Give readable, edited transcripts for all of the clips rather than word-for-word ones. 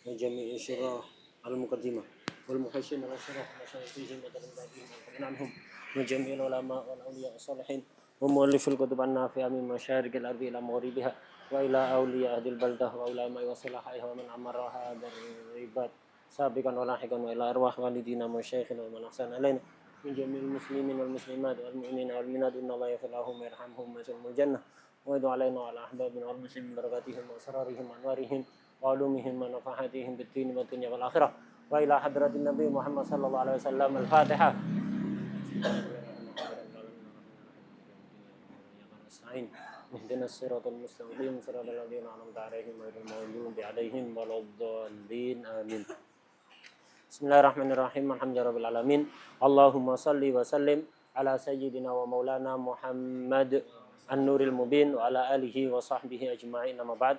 وجميع شراه المقدمة والمحسن والشرح وشرفهم وتربيتهم عنهم وجميع العلماء والأولياء الصالحين ومؤلف الكتب النافعة من مشارق الأرض إلى مغربها وإلى أولياء أهل البلدة وعلماء وصلاحها ومن أمرها بالعباد سابقا ولاحقا وإلى أرواح والدينا ومشايخنا ومن أحسن علينا من جميع المسلمين والمسلمات والمؤمنين والمؤمنات إن الله يغفر لهم ويرحمهم ويسلم الجنة ويدعو علينا وعلى أحبابنا والمسلمين بركاتهم وأسرارهم وأنوارهم وعلومهم ونفحاتهم بالدين والدنيا والآخرة وإلى حضرة النبي محمد صلى الله عليه وسلم الفاتحة. اهدنا الصراط المستقيم صراط الذين أنعمت عليهم غير المغضوب عليهم ولا الضالين آمين. Bismillahirrahmanirrahim. Alhamdulillahirabbil alamin. Allahumma shalli wa sallim ala sayyidina wa maulana Muhammad an-nuril mubin wa ala alihi wa sahbihi ajma'in. Amma ba'd.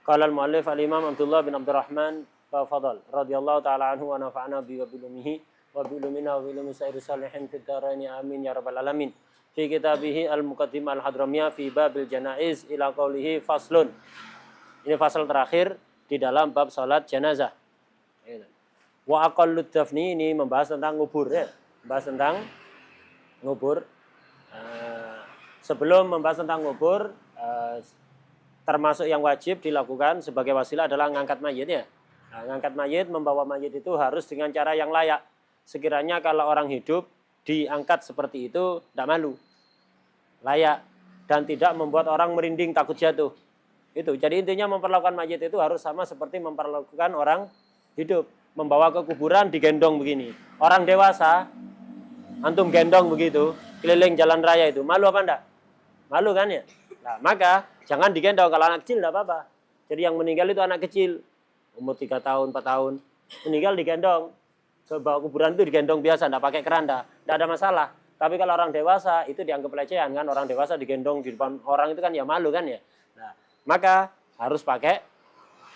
Qala al-muallif al-Imam Abdullah bin Abdurrahman Fadl radhiyallahu ta'ala anhu wa nafa'ana bi wa bilumihi wa bilumina wa bilumi sairi salihin fid dharain amin ya rabbal alamin. Fi kitabih al-Muqaddimah al-Hadramiyah fi babil janaiz ila qaulihi faslun. Ini fasal terakhir di dalam bab salat jenazah. Wa aqallut dafni, ini membahas tentang ngubur ya. Membahas tentang ngubur. Sebelum membahas tentang ngubur, termasuk yang wajib dilakukan sebagai wasilah adalah ngangkat mayit ya. Nah, ngangkat mayit, membawa mayit itu harus dengan cara yang layak. Sekiranya kalau orang hidup diangkat seperti itu, tidak malu. Layak. Dan tidak membuat orang merinding takut jatuh. Itu. Jadi intinya memperlakukan mayit itu harus sama seperti memperlakukan orang hidup. Membawa ke kuburan digendong begini. Orang dewasa, antum gendong begitu, keliling jalan raya itu. Malu apa enggak? Malu kan ya? Nah, maka jangan digendong. Kalau anak kecil enggak apa-apa. Jadi yang meninggal itu anak kecil. Umur 3 tahun, 4 tahun. Meninggal digendong. Ke bawah kuburan itu digendong biasa, enggak pakai keranda. Enggak ada masalah. Tapi kalau orang dewasa itu dianggap pelecehan kan. Orang dewasa digendong di depan orang itu kan ya malu kan ya. Nah, maka harus pakai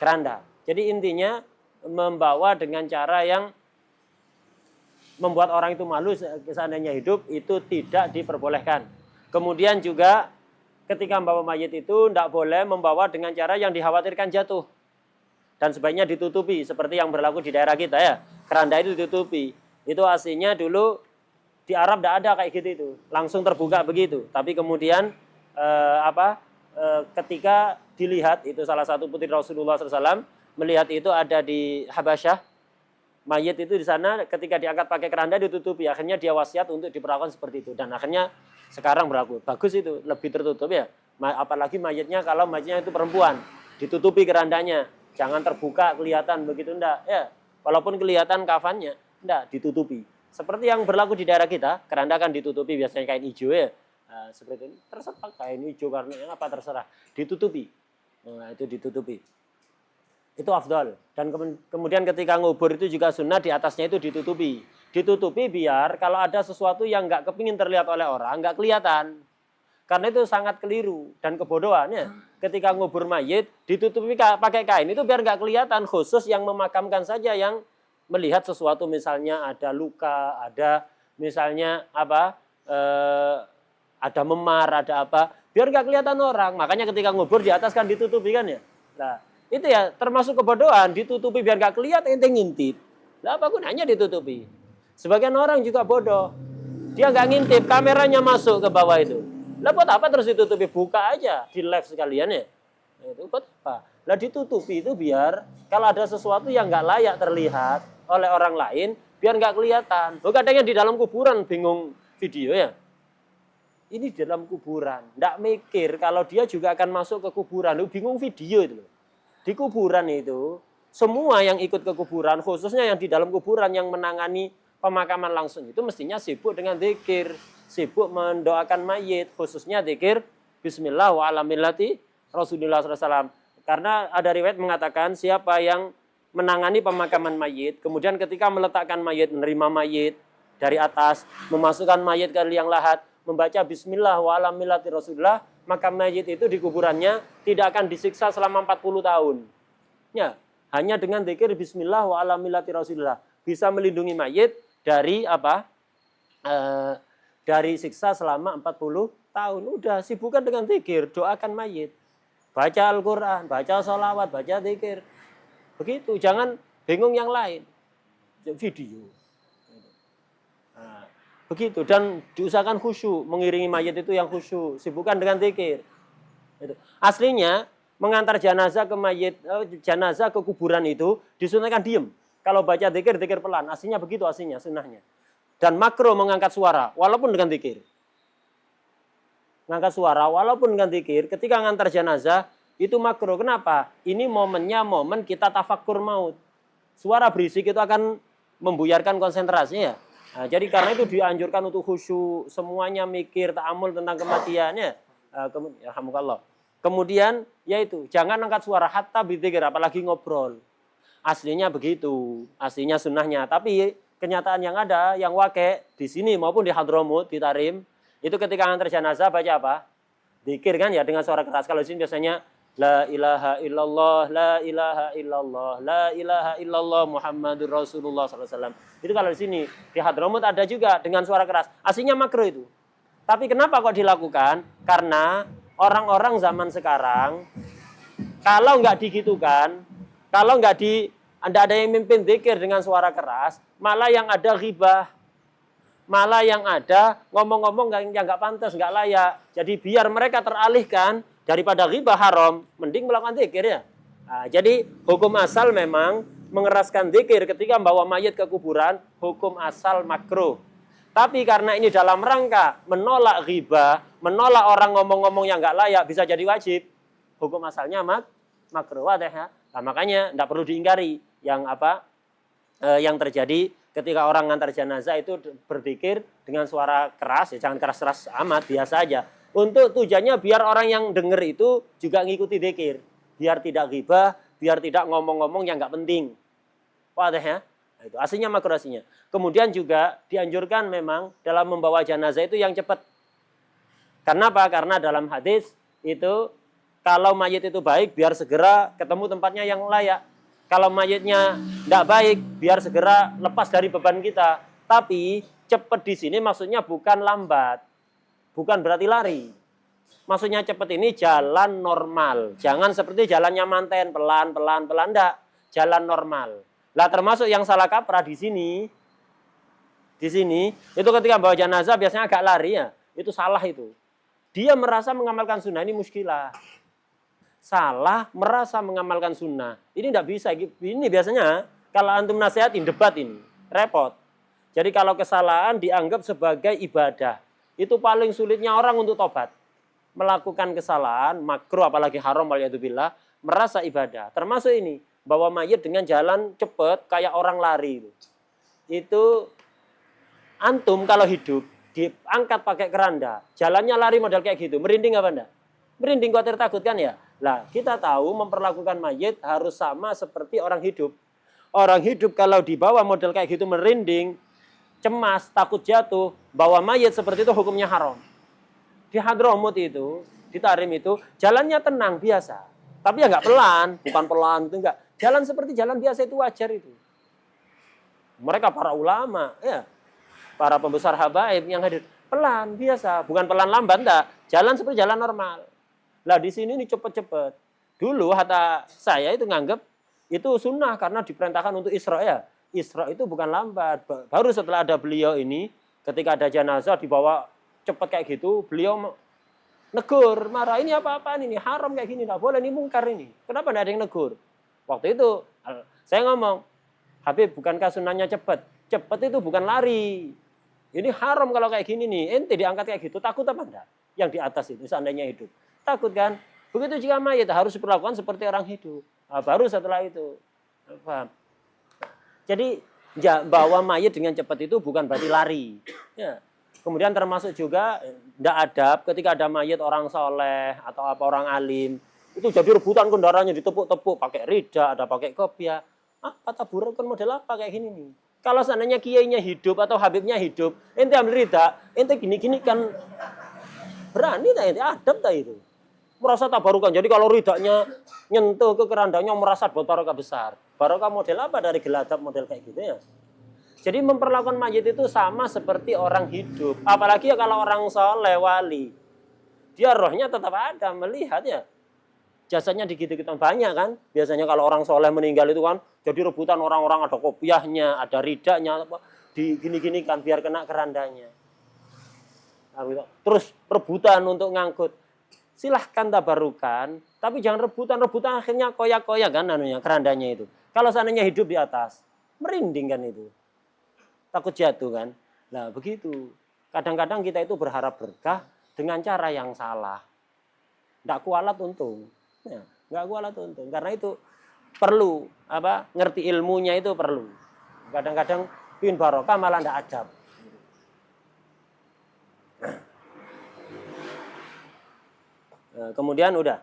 keranda. Jadi intinya membawa dengan cara yang membuat orang itu malu seandainya hidup itu tidak diperbolehkan. Kemudian juga ketika membawa mayit itu tidak boleh membawa dengan cara yang dikhawatirkan jatuh. Dan sebaiknya ditutupi seperti yang berlaku di daerah kita ya. Keranda itu ditutupi. Itu aslinya dulu di Arab tidak ada kayak gitu itu. Langsung terbuka begitu. Tapi kemudian ketika dilihat itu salah satu putri Rasulullah SAW melihat itu ada di Habasyah, mayit itu di sana ketika diangkat pakai keranda ditutupi, akhirnya dia wasiat untuk diperlakukan seperti itu dan akhirnya sekarang berlaku. Bagus itu, lebih tertutup ya. Apalagi mayitnya kalau mayitnya itu perempuan, ditutupi kerandanya, jangan terbuka kelihatan begitu enggak ya. Walaupun kelihatan kafannya, enggak ditutupi. Seperti yang berlaku di daerah kita, keranda kan ditutupi biasanya kain hijau ya. Nah, seperti ini terserah kain hijau karena apa terserah, ditutupi. Nah, itu ditutupi. Itu afdal. Dan kemudian ketika ngubur itu juga sunnah di atasnya itu ditutupi. Ditutupi biar kalau ada sesuatu yang nggak kepingin terlihat oleh orang, nggak kelihatan. Karena itu sangat keliru dan kebodohannya. Ketika ngubur mayit, ditutupi pakai kain, itu biar nggak kelihatan. Khusus yang memakamkan saja yang melihat sesuatu misalnya ada luka, ada misalnya ada memar, ada apa. Biar nggak kelihatan orang. Makanya ketika ngubur di atas kan ditutupi kan ya. Nah, itu ya termasuk kebodohan, ditutupi biar gak kelihatan, ente ngintip. Lah apa gunanya ditutupi? Sebagian orang juga bodoh. Dia gak ngintip, kameranya masuk ke bawah itu. Lah buat apa terus ditutupi? Buka aja, di live sekalian ya. Itu buat apa? Lah ditutupi itu biar kalau ada sesuatu yang gak layak terlihat oleh orang lain, biar gak kelihatan. Oh, kadang di dalam kuburan bingung video ya. Ini di dalam kuburan, nggak mikir kalau dia juga akan masuk ke kuburan, lu bingung video itu loh. Di kuburan itu, semua yang ikut ke kuburan, khususnya yang di dalam kuburan yang menangani pemakaman langsung itu mestinya sibuk dengan zikir, sibuk mendoakan mayit, khususnya zikir Bismillah wa ala millati Rasulullah SAW. Karena ada riwayat mengatakan siapa yang menangani pemakaman mayit, kemudian ketika meletakkan mayit, menerima mayit dari atas, memasukkan mayit ke liang lahat, membaca Bismillah wa ala millati Rasulullah, maka mayit itu di kuburannya tidak akan disiksa selama 40 tahun. Ya, hanya dengan zikir Bismillah wa ala millati Rasulullah bisa melindungi mayit dari dari siksa selama 40 tahun. Udah sibukkan dengan zikir, doakan mayit. Baca Al-Qur'an, baca sholawat, baca zikir. Begitu, jangan bingung yang lain. Video. Nah, begitu, dan diusahakan khusyuk, mengiringi mayit itu yang khusyuk, sibukkan dengan zikir. Aslinya mengantar jenazah ke mayit, jenazah ke kuburan itu disunahkan diem. Kalau baca zikir, zikir pelan. Aslinya begitu, aslinya sunnahnya. Dan makro mengangkat suara, walaupun dengan zikir. Mengangkat suara, walaupun dengan zikir, ketika mengantar jenazah, itu makro. Kenapa? Ini momennya momen kita tafakkur maut. Suara berisik itu akan membuyarkan konsentrasinya. Nah, jadi karena itu dianjurkan untuk khusyuk, semuanya mikir, ta'amul tentang kematiannya. Alhamdulillah. Kemudian yaitu jangan angkat suara hatta bidzikir, apalagi ngobrol. Aslinya begitu, aslinya sunnahnya. Tapi kenyataan yang ada, yang wake di sini maupun di Hadramut, di Tarim, itu ketika ngantar jenazah baca apa? Dzikir kan ya, dengan suara keras. Kalau di sini biasanya la ilaha illallah, la ilaha illallah, la ilaha illallah Muhammadur Rasulullah SAW. Itu kalau di sini. Di Hadramut ada juga dengan suara keras. Aslinya makruh itu. Tapi kenapa kok dilakukan? Karena orang-orang zaman sekarang, kalau nggak digitukan, kalau nggak ada yang mimpin zikir dengan suara keras, malah yang ada ghibah, malah yang ada ngomong-ngomong yang nggak pantas, nggak layak. Jadi biar mereka teralihkan daripada ghibah haram, mending melakukan zikir ya. Nah, jadi hukum asal memang mengeraskan zikir ketika membawa mayit ke kuburan, hukum asal makruh. Tapi karena ini dalam rangka menolak ghibah, menolak orang ngomong-ngomong yang nggak layak, bisa jadi wajib. Hukum asalnya makruh, ya. Nah, makanya tidak perlu diingkari yang terjadi ketika orang ngantar jenazah itu berzikir dengan suara keras, ya jangan keras-keras amat, biasa aja. Untuk tujuannya biar orang yang dengar itu juga ngikuti zikir, biar tidak ghibah, biar tidak ngomong-ngomong yang nggak penting. Wadah ya? Nah, itu aslinya makruh aslinya. Kemudian juga dianjurkan memang dalam membawa jenazah itu yang cepat. Karena apa? Karena dalam hadis itu kalau mayit itu baik, biar segera ketemu tempatnya yang layak. Kalau mayitnya tidak baik, biar segera lepas dari beban kita. Tapi cepat di sini maksudnya bukan lambat, bukan berarti lari. Maksudnya cepat ini jalan normal. Jangan seperti jalannya manten, pelan-pelan, enggak. Jalan normal. Lah termasuk yang salah kaprah di sini itu ketika bawa jenazah biasanya agak lari ya. Itu salah itu. Dia merasa mengamalkan sunnah, ini muskilah. Salah merasa mengamalkan sunnah. Ini tidak bisa. Ini biasanya kalau antum nasihatin debat ini. Repot. Jadi kalau kesalahan dianggap sebagai ibadah. Itu paling sulitnya orang untuk tobat. Melakukan kesalahan, makruh apalagi haram waliyadzubillah, merasa ibadah. Termasuk ini. Bawa mayit dengan jalan cepat kayak orang lari. Itu antum kalau hidup diangkat pakai keranda. Jalannya lari model kayak gitu. Merinding apa enggak? Merinding, khawatir, takut kan ya? Lah, kita tahu memperlakukan mayit harus sama seperti orang hidup. Orang hidup kalau dibawa model kayak gitu merinding, cemas, takut jatuh, bawa mayit seperti itu hukumnya haram. Di Hadramut itu, di Tarim itu, jalannya tenang, biasa. Tapi ya nggak pelan, bukan pelan itu enggak. Jalan seperti jalan biasa itu wajar itu. Mereka para ulama, ya, para pembesar habaib yang hadir, pelan, biasa, bukan pelan lambat, enggak. Jalan seperti jalan normal. Lah di sini ini cepet-cepet. Dulu kata saya itu nganggep itu sunnah karena diperintahkan untuk Isra ya. Isra itu bukan lambat. Baru setelah ada beliau ini, ketika ada jenazah dibawa cepet kayak gitu, beliau negur, marah, ini apa-apaan ini, haram kayak gini, nggak boleh, ini mungkar ini. Kenapa nggak ada yang negur? Waktu itu saya ngomong, Habib bukankah sunnahnya cepet? Cepet itu bukan lari. Ini haram kalau kayak gini nih, ente diangkat kayak gitu, takut apa enggak? Yang di atas itu seandainya hidup. Takut kan? Begitu juga mayit harus diperlakukan seperti orang hidup. Nah, baru setelah itu. Paham? Jadi bawa mayit dengan cepat itu bukan berarti lari. Ya. Kemudian termasuk juga tidak adab ketika ada mayit orang soleh atau apa orang alim. Itu jadi rebutan kendaraannya ditepuk-tepuk. Pakai rida, ada pakai kopiah. Apa taburan kan model apa kayak gini nih. Kalau seandainya kiainya hidup atau habibnya hidup. Ente ambil rida, ente gini-gini kan berani tak ente, adab tak itu. Merasa tabarukan. Jadi kalau ridaknya nyentuh ke kerandanya merasa buat barokah besar. Barokah model apa dari geladap model kayak gitu ya. Jadi memperlakukan mayit itu sama seperti orang hidup. Apalagi ya kalau orang soleh wali. Dia rohnya tetap ada melihat ya. jasadnya dikit-dikit banyak kan. Biasanya kalau orang soleh meninggal itu kan jadi rebutan orang-orang, ada kopiahnya, ada ridanya, di gini-gini kan biar kena kerandanya. Terus rebutan untuk ngangkut. Silahkan tabarukan, tapi jangan rebutan akhirnya koyak-koyak kan kerandanya itu. Kalau seandainya hidup di atas, merinding kan itu. Takut jatuh kan. Nah begitu. Kadang-kadang kita itu berharap berkah dengan cara yang salah. Nggak kualat untung. Ya, nggak kualat untung. Karena itu perlu ngerti ilmunya itu perlu. Kadang-kadang bin barokah malah nggak adab. Kemudian udah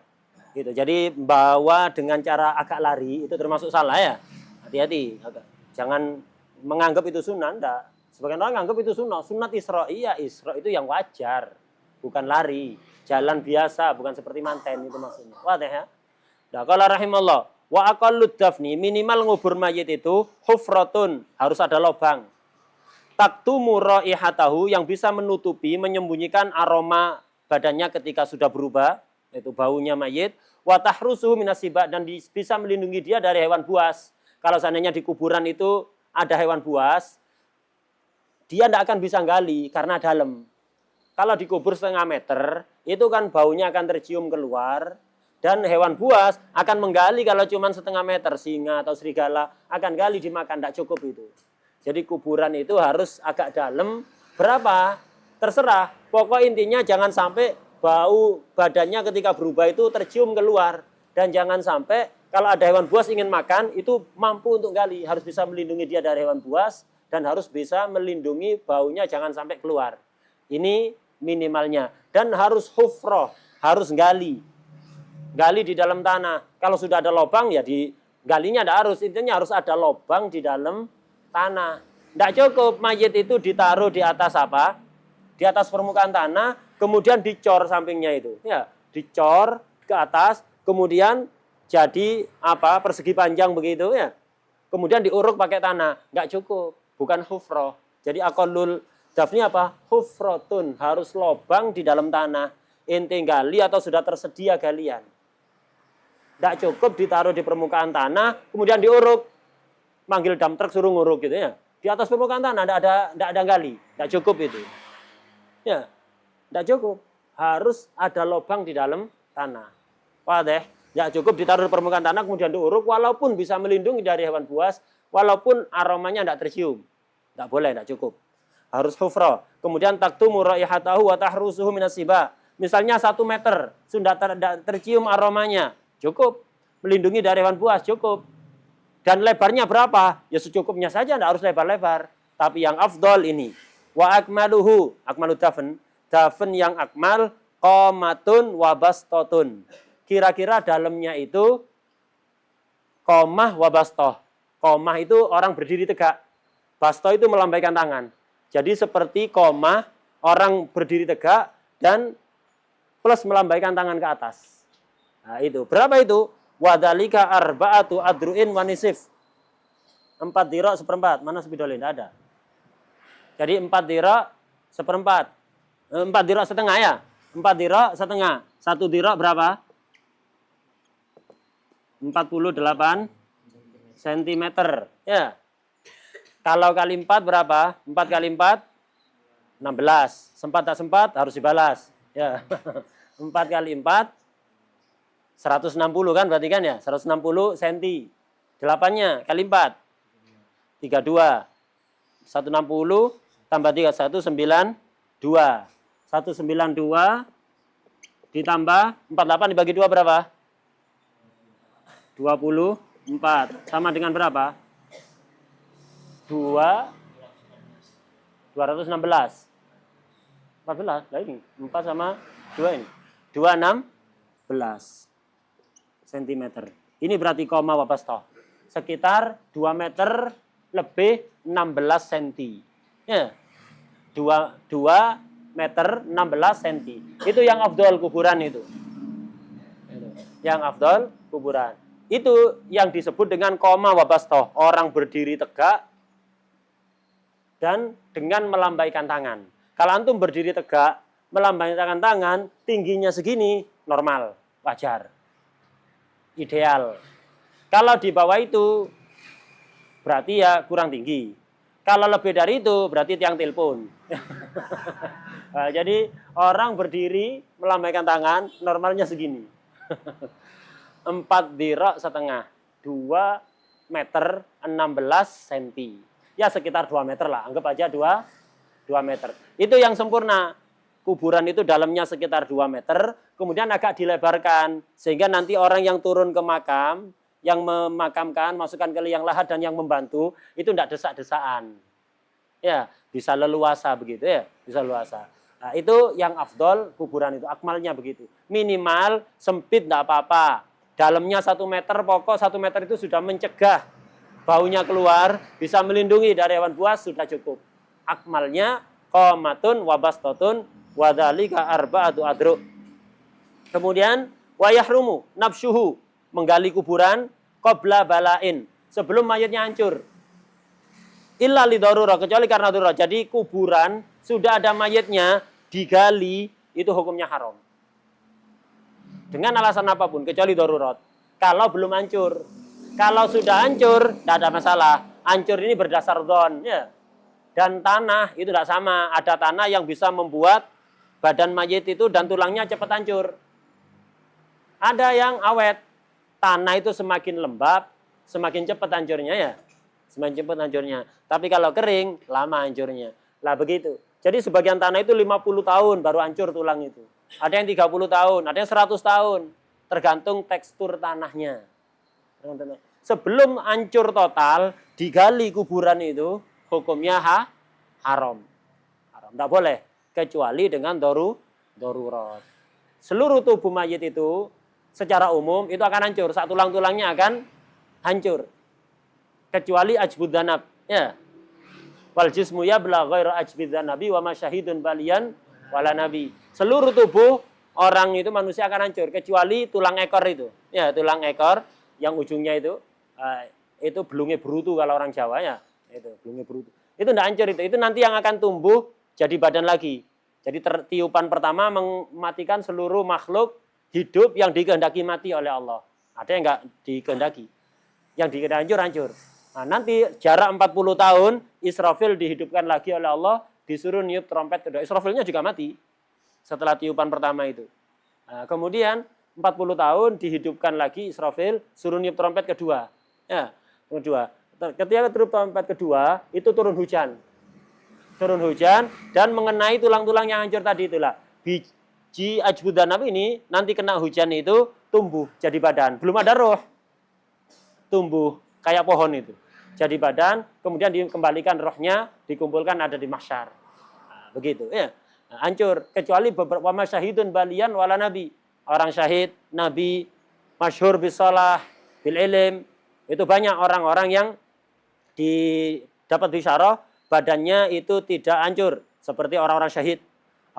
gitu. Jadi bawa dengan cara agak lari itu termasuk salah ya. Hati-hati. Jangan menganggap itu sunnah. Enggak. Sebagian orang menganggap itu sunnah. Sunnat Isra. Iya, Isra itu yang wajar. Bukan lari. Jalan biasa. Bukan seperti manten itu maksudnya. Wadah ya. Nah, kalau rahimallah. Wa aqallud dafni. Minimal ngubur mayit itu. Hufratun. Harus ada lubang. Taktumu raihatahu. Yang bisa menutupi, menyembunyikan aroma badannya ketika sudah berubah. Itu baunya mayit. Wa tahrusuhu minasibak. Dan bisa melindungi dia dari hewan buas. Kalau seandainya di kuburan itu ada hewan buas, dia tidak akan bisa gali karena dalam. Kalau dikubur setengah meter, itu kan baunya akan tercium keluar. Dan hewan buas akan menggali kalau cuma setengah meter. Singa atau serigala akan gali dimakan, tidak cukup itu. Jadi kuburan itu harus agak dalam. Berapa? Terserah. Pokok intinya jangan sampai bau badannya ketika berubah itu tercium keluar. Dan jangan sampai kalau ada hewan buas ingin makan, itu mampu untuk gali. Harus bisa melindungi dia dari hewan buas. Dan harus bisa melindungi baunya jangan sampai keluar. Ini minimalnya. Dan harus hufroh, harus gali. Gali di dalam tanah. Kalau sudah ada lubang ya galinya tidak harus. Intinya harus ada lubang di dalam tanah. Tidak cukup mayit itu ditaruh di atas apa? Di atas permukaan tanah, kemudian dicor sampingnya itu. Ya, dicor ke atas, kemudian jadi persegi panjang begitu ya. Kemudian diuruk pakai tanah. Tidak cukup. Bukan hufroh. Jadi aqallul dafni apa? Hufrotun. Harus lubang di dalam tanah. Ente gali atau sudah tersedia galian. Tidak cukup ditaruh di permukaan tanah, kemudian diuruk. Manggil dump truck suruh nguruk gitu ya. Di atas permukaan tanah tidak ada gali. Tidak cukup itu. Ya, tidak cukup. Harus ada lubang di dalam tanah. Wadah. Ya cukup ditaruh di permukaan tanah, kemudian diuruk, walaupun bisa melindungi dari hewan buas, walaupun aromanya tidak tercium. Tidak boleh, tidak cukup. Harus hufrah. Kemudian taktumu raihatahu wa tahrusuhu minasibak. Misalnya 1 meter, sudah tercium aromanya. Cukup. Melindungi dari hewan buas, cukup. Dan lebarnya berapa? Ya secukupnya saja, tidak harus lebar-lebar. Tapi yang afdol ini. Wa akmaluhu, akmalu dafn. Dafn yang akmal, qomatun wa bastotun. Kira-kira dalamnya itu qomah wa bastoh. Qomah itu orang berdiri tegak. Bastoh itu melambaikan tangan. Jadi seperti qomah, orang berdiri tegak dan plus melambaikan tangan ke atas. Nah itu. Berapa itu? Wadhalika arba'atu adru'in wanisif. 4 dirok seperempat. Mana spidolin? Tidak ada. Jadi 4 dirok seperempat. 4 dirok setengah ya? 4 dirok setengah. 1 dirok berapa? 48 cm. Ya. Kalau kali 4 berapa? 4 kali 4? 16. Sempat tak sempat harus dibalas. Ya. 4 kali 4 160 kan berarti kan ya? 160 cm. 8-nya kali 4. 32. 160 tambah 3 192. 192 ditambah 48 dibagi 2 berapa? 24. Sama dengan berapa? 216. 14. Lah ini 4 sama 2 ini. 216 cm. Ini berarti koma wabastoh. Sekitar 2 meter lebih 16 cm. Ya. 2 meter 16 cm. Itu yang afdol kuburan itu. Yang afdol kuburan. Itu yang disebut dengan koma wabastoh. Orang berdiri tegak dan dengan melambaikan tangan. Kalau antum berdiri tegak, melambaikan tangan, tingginya segini, normal, wajar. ideal. Kalau di bawah itu berarti ya kurang tinggi. Kalau lebih dari itu berarti tiang telepon. Nah, jadi orang berdiri melambaikan tangan normalnya segini. 4,5 dirok, 2 meter 16 cm. Ya sekitar 2 meter lah, anggap aja 2 meter. Itu yang sempurna. Kuburan itu dalamnya sekitar 2 meter, kemudian agak dilebarkan. Sehingga nanti orang yang turun ke makam, yang memakamkan, masukkan ke liang lahat dan yang membantu, itu tidak desak-desaan. Ya, bisa leluasa begitu ya, bisa leluasa. Nah, itu yang afdol kuburan itu, akmalnya begitu. Minimal sempit tidak apa-apa. Dalamnya 1 meter, pokok 1 meter itu sudah mencegah baunya keluar, bisa melindungi dari hewan buas, sudah cukup. Akmalnya qamatun wabastotun wadhalika arba'atu adru. Kemudian wayahrumu nafsuhu, menggali kuburan qabla balain, sebelum mayatnya hancur. Illa li darurah, kecuali karena darurat. Jadi kuburan sudah ada mayatnya digali, itu hukumnya haram. Dengan alasan apapun kecuali darurat. Kalau belum hancur. Kalau sudah hancur, tidak ada masalah. Hancur ini berdasar dzon, ya. Dan tanah itu tidak sama. Ada tanah yang bisa membuat badan mayat itu dan tulangnya cepat hancur. Ada yang awet. Tanah itu semakin lembab, semakin cepat hancurnya ya. Semakin cepat hancurnya. Tapi kalau kering, lama hancurnya. Lah begitu. Jadi sebagian tanah itu 50 tahun baru hancur tulang itu. Ada yang 30 tahun, ada yang 100 tahun. Tergantung tekstur tanahnya. Sebelum hancur total, digali kuburan itu, hukumnya haram. Haram. Tidak boleh. Kecuali dengan darurat. Seluruh tubuh mayit itu, secara umum, itu akan hancur. Saat tulang-tulangnya akan hancur. Kecuali ajbud danab. Ya. Wal jismu yabla ghairu ajbid dzanabi wa masyahidun balian wala nabi. Seluruh tubuh orang itu manusia akan hancur kecuali tulang ekor itu. Ya, tulang ekor yang ujungnya itu belunge brutu kalau orang Jawa ya. Itu belunge brutu. Itu enggak hancur itu. Itu nanti yang akan tumbuh jadi badan lagi. Jadi tiupan pertama mematikan seluruh makhluk hidup yang dikehendaki mati oleh Allah. Ada yang enggak dikehendaki. Yang dikehendaki hancur. Nah, nanti jarak 40 tahun Israfil dihidupkan lagi oleh Allah, disuruh niup trompet kedua. Israfilnya juga mati setelah tiupan pertama itu. Nah, kemudian 40 tahun dihidupkan lagi Israfil, suruh niup trompet kedua. Ya, kedua. Ketika tiup trompet kedua, itu turun hujan. Turun hujan dan mengenai tulang-tulang yang hancur tadi itulah. Biji ajbudanab ini nanti kena hujan itu tumbuh jadi badan. Belum ada roh. Tumbuh kayak pohon itu. Jadi badan, kemudian dikembalikan rohnya, dikumpulkan ada di mahsyar. Nah, begitu ya. Nah, hancur. Kecuali beberapa masyahidun balian wala nabi. Orang syahid, nabi, masyhur bisalah, bil ilm. Itu banyak orang-orang yang dapat bisyarah, badannya itu tidak hancur. Seperti orang-orang syahid,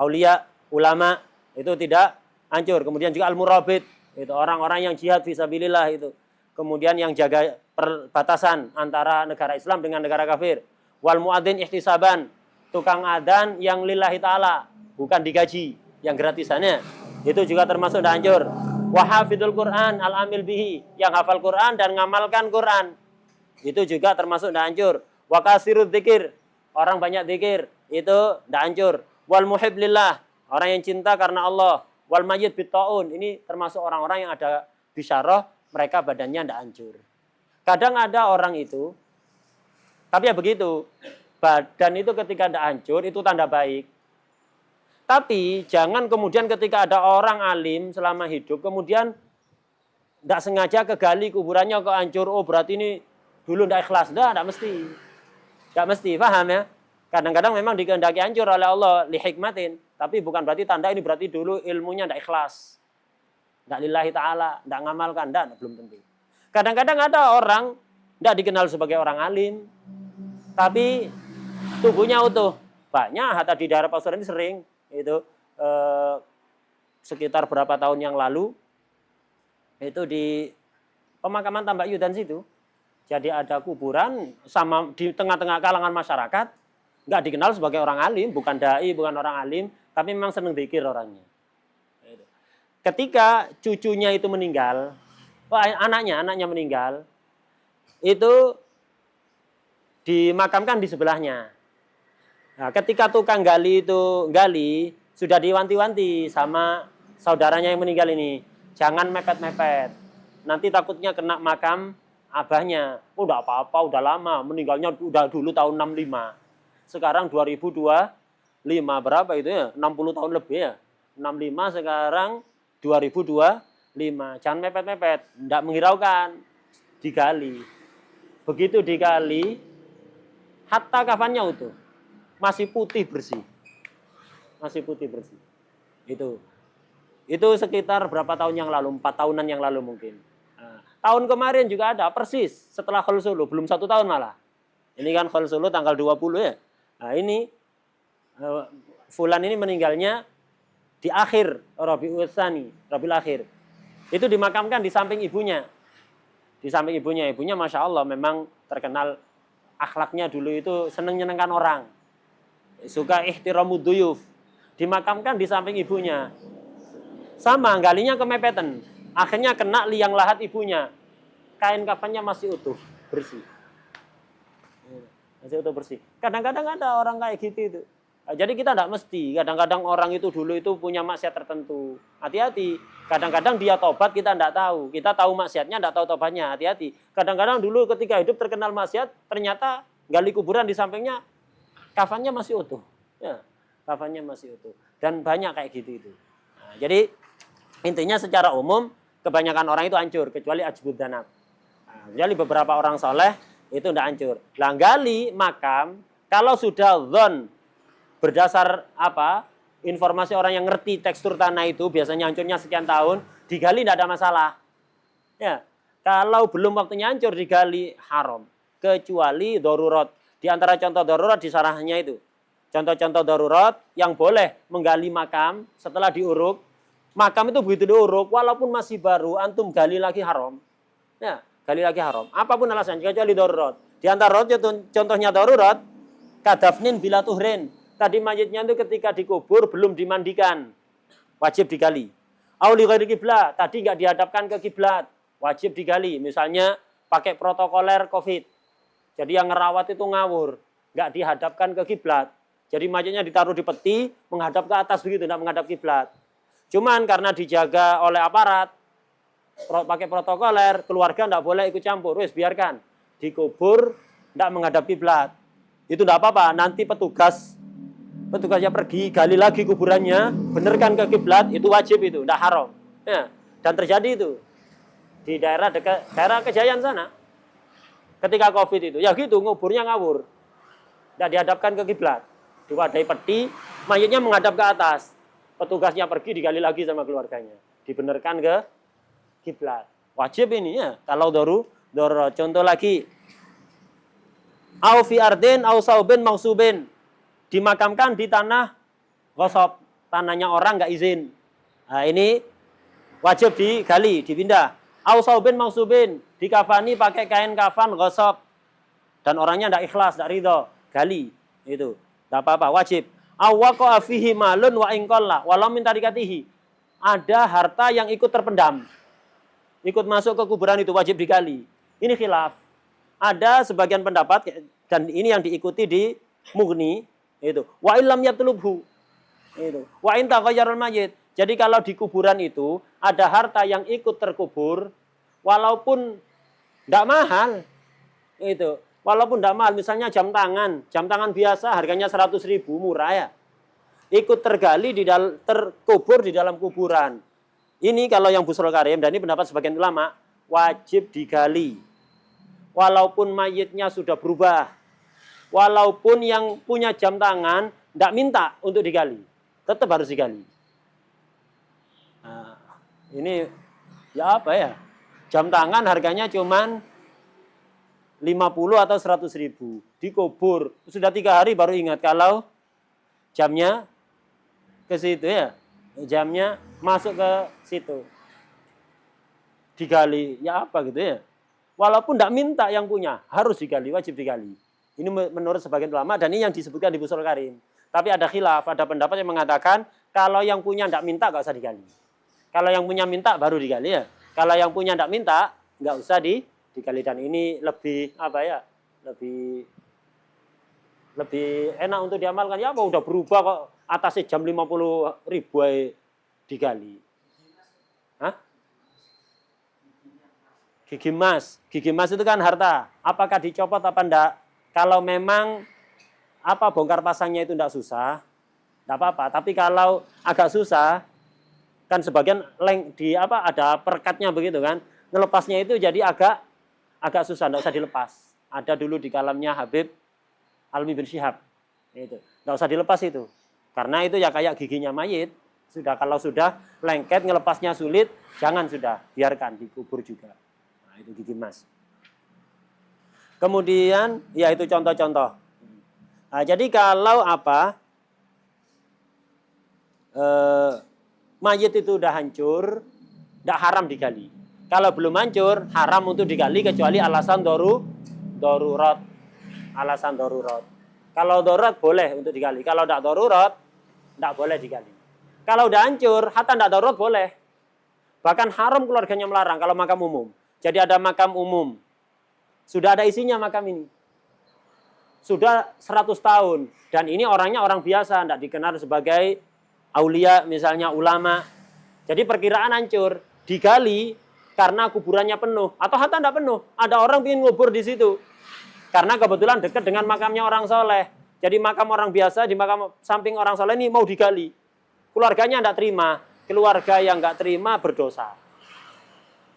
aulia, ulama, itu tidak hancur. Kemudian juga al-murabit, itu orang-orang yang jihad fisabilillah itu. Kemudian yang jaga perbatasan antara negara Islam dengan negara kafir. Wal muadzin ihtisaban, tukang adzan yang lillahi ta'ala, bukan digaji, yang gratisannya. Itu juga termasuk dah hancur. Wa hafidul Quran al-amil bihi, yang hafal Quran dan ngamalkan Quran. Itu juga termasuk dah hancur. Wa kasirud dzikir, orang banyak zikir, itu dah hancur. Wal muhib lillah, orang yang cinta karena Allah. Wal mayyit bitta'un, ini termasuk orang-orang yang ada bisyarah, mereka badannya tidak hancur. Kadang ada orang itu, tapi ya begitu, badan itu ketika tidak hancur, itu tanda baik. Tapi jangan kemudian ketika ada orang alim selama hidup, kemudian tidak sengaja kegali kuburannya kok hancur, oh berarti ini dulu tidak ikhlas. Tidak mesti. Tidak mesti, paham ya? Kadang-kadang memang dikehendaki hancur oleh Allah, li hikmatin. Tapi bukan berarti tanda ini berarti dulu ilmunya tidak ikhlas. Tidak lillahi ta'ala, tidak ngamalkan, tidak, belum tentu. Kadang-kadang ada orang tidak dikenal sebagai orang alim, tapi tubuhnya utuh. Banyak, hatta di daerah Pasuruan ini sering, itu sekitar berapa tahun yang lalu, itu di pemakaman Tambak Yudan situ. Jadi ada kuburan sama di tengah-tengah kalangan masyarakat, nggak dikenal sebagai orang alim, bukan dai, bukan orang alim, tapi memang senang zikir orangnya. Ketika cucunya itu meninggal, Wah, anaknya meninggal, itu dimakamkan di sebelahnya. Nah, ketika tukang gali itu gali, sudah diwanti-wanti sama saudaranya yang meninggal ini, jangan mepet-mepet. Nanti takutnya kena makam abahnya. Oh, udah apa-apa, udah lama, meninggalnya udah dulu tahun 65. Sekarang 2025, berapa itu ya? 60 tahun lebih ya. 65 sekarang 2025. Jangan mepet-mepet, enggak menghiraukan. Digali. Begitu digali, hatta kafannya utuh. Masih putih bersih. Masih putih bersih. Itu sekitar berapa tahun yang lalu? 4 tahunan yang lalu mungkin. Nah, tahun kemarin juga ada, persis setelah Khol Solo, belum 1 tahun malah. Ini kan Khol Solo tanggal 20 ya. Nah ini, Fulan ini meninggalnya di akhir Rabiul Tsani, Rabiul Akhir. Itu dimakamkan di samping ibunya. Di samping ibunya. Ibunya Masya Allah memang terkenal akhlaknya dulu itu seneng nyenengkan orang. Suka ihtiramud duyuf. Dimakamkan di samping ibunya. Sama, galinya kemepetan. Akhirnya kena liang lahat ibunya. Kain kafannya masih utuh, bersih. Masih utuh, bersih. Kadang-kadang ada orang kayak gitu itu. Jadi kita tidak mesti. Kadang-kadang orang itu dulu itu punya maksiat tertentu. Hati-hati. Kadang-kadang dia tobat, kita tidak tahu. Kita tahu maksiatnya, tidak tahu tobatnya. Hati-hati. Kadang-kadang dulu ketika hidup terkenal maksiat, ternyata gali kuburan di sampingnya, kafannya masih utuh. Ya, kafannya masih utuh. Dan banyak kayak gitu itu. Nah, jadi intinya secara umum kebanyakan orang itu hancur kecuali ajbud danab. Nah, jadi beberapa orang soleh itu tidak hancur. Lah gali makam kalau sudah zon berdasar apa? Informasi orang yang ngerti tekstur tanah itu biasanya hancurnya sekian tahun, digali tidak ada masalah. Ya, kalau belum waktunya hancur digali haram kecuali darurat. Di antara contoh darurat di sarahnya itu. Contoh-contoh darurat yang boleh menggali makam setelah diuruk. Makam itu begitu diuruk, walaupun masih baru, antum gali lagi haram. Ya, gali lagi haram. Apapun alasannya, kecuali darurat. Di antara contohnya darurat, kadafnin bila tuhrin. Tadi mayitnya itu ketika dikubur belum dimandikan. Wajib digali. Auli ghairi kiblat, tadi nggak dihadapkan ke kiblat. Wajib digali. Misalnya pakai protokoler COVID. Jadi yang ngerawat itu ngawur, nggak dihadapkan ke kiblat. Jadi mayatnya ditaruh di peti, menghadap ke atas begitu, nggak menghadap kiblat. Cuman karena dijaga oleh aparat, pakai protokoler, keluarga nggak boleh ikut campur. Wes biarkan, dikubur, nggak menghadap kiblat. Itu nggak apa-apa. Nanti petugasnya pergi, gali lagi kuburannya, benerkan ke kiblat, itu wajib itu, nggak haram. Ya, dan terjadi itu di daerah dekat daerah Kejayaan sana. Ketika COVID itu, ya gitu, nguburnya ngawur. Tidak dihadapkan ke kiblat. Diwadai peti, mayatnya menghadap ke atas. Petugasnya pergi, digali lagi sama keluarganya. Dibenerkan ke kiblat. Wajib ini ya, kalau darurat. Contoh lagi. Au fi ardin, au saubin, mausubin. Dimakamkan di tanah gosop. Tanahnya orang nggak izin. Nah ini wajib digali, dipindah. Au saubin, mausubin. Dikafani pakai kain kafan gosop. Dan orangnya tidak ikhlas, tidak ridho. Gali. Itu. Tidak apa-apa, wajib. Awwaqa'a fihi malun wa inqalla walau min tarikatihi. Ada harta yang ikut terpendam. Ikut masuk ke kuburan itu wajib digali. Ini khilaf. Ada sebagian pendapat dan ini yang diikuti di Mughni itu. Wa illam yatlubhu. Itu. Wa in taghayyarul mayyit. Jadi kalau di kuburan itu ada harta yang ikut terkubur walaupun tidak mahal. Itu. Walaupun tidak mahal, misalnya jam tangan biasa harganya 100.000, murah ya. Ikut tergali terkubur di dalam kuburan. Ini kalau yang Busrul Karim, dan ini pendapat sebagian ulama, wajib digali. Walaupun mayitnya sudah berubah. Walaupun yang punya jam tangan tidak minta untuk digali. Tetap harus digali. Nah, ini ya apa ya? Jam tangan harganya cuman 50 atau 100.000. Dikubur. Sudah 3 hari baru ingat kalau jamnya ke situ ya. Jamnya masuk ke situ. Digali. Ya apa gitu ya. Walaupun tidak minta yang punya. Harus digali. Wajib digali. Ini menurut sebagian ulama. Dan ini yang disebutkan di Busrul Karim. Tapi ada khilaf. Ada pendapat yang mengatakan kalau yang punya tidak minta nggak usah digali. Kalau yang punya minta baru digali ya. Kalau yang punya tidak minta, nggak usah digali. Dan ini lebih lebih enak untuk diamalkan. Ya apa udah berubah kok, atasnya jam 50.000 digali. Hah? Gigi emas itu kan harta. Apakah dicopot apa enggak? Kalau memang bongkar pasangnya itu enggak susah, enggak apa-apa. Tapi kalau agak susah, kan sebagian ada perkatnya begitu kan. Ngelepasnya itu jadi agak susah, enggak usah dilepas. Ada dulu di kalamnya Habib Almi bin Syihab. Itu. Enggak usah dilepas itu. Karena itu ya kayak giginya mayit. Kalau sudah lengket, ngelepasnya sulit, jangan sudah, biarkan dikubur juga. Nah, itu gigi emas. Kemudian, ya itu contoh-contoh. Nah, jadi kalau mayit itu udah hancur, tidak haram digali. Kalau belum hancur, haram untuk digali kecuali alasan darurat. Alasan darurat. Kalau darurat boleh untuk digali. Kalau tidak darurat, tidak boleh digali. Kalau udah hancur, hatta tidak darurat boleh. Bahkan haram keluarganya melarang kalau makam umum. Jadi ada makam umum. Sudah ada isinya makam ini. Sudah 100 tahun. Dan ini orangnya orang biasa, tidak dikenal sebagai aulia, misalnya ulama. Jadi perkiraan hancur. Digali karena kuburannya penuh. Atau hatta tidak penuh. Ada orang ingin ngubur di situ. Karena kebetulan dekat dengan makamnya orang soleh. Jadi makam orang biasa, di makam samping orang soleh ini mau digali. Keluarganya tidak terima. Keluarga yang nggak terima berdosa.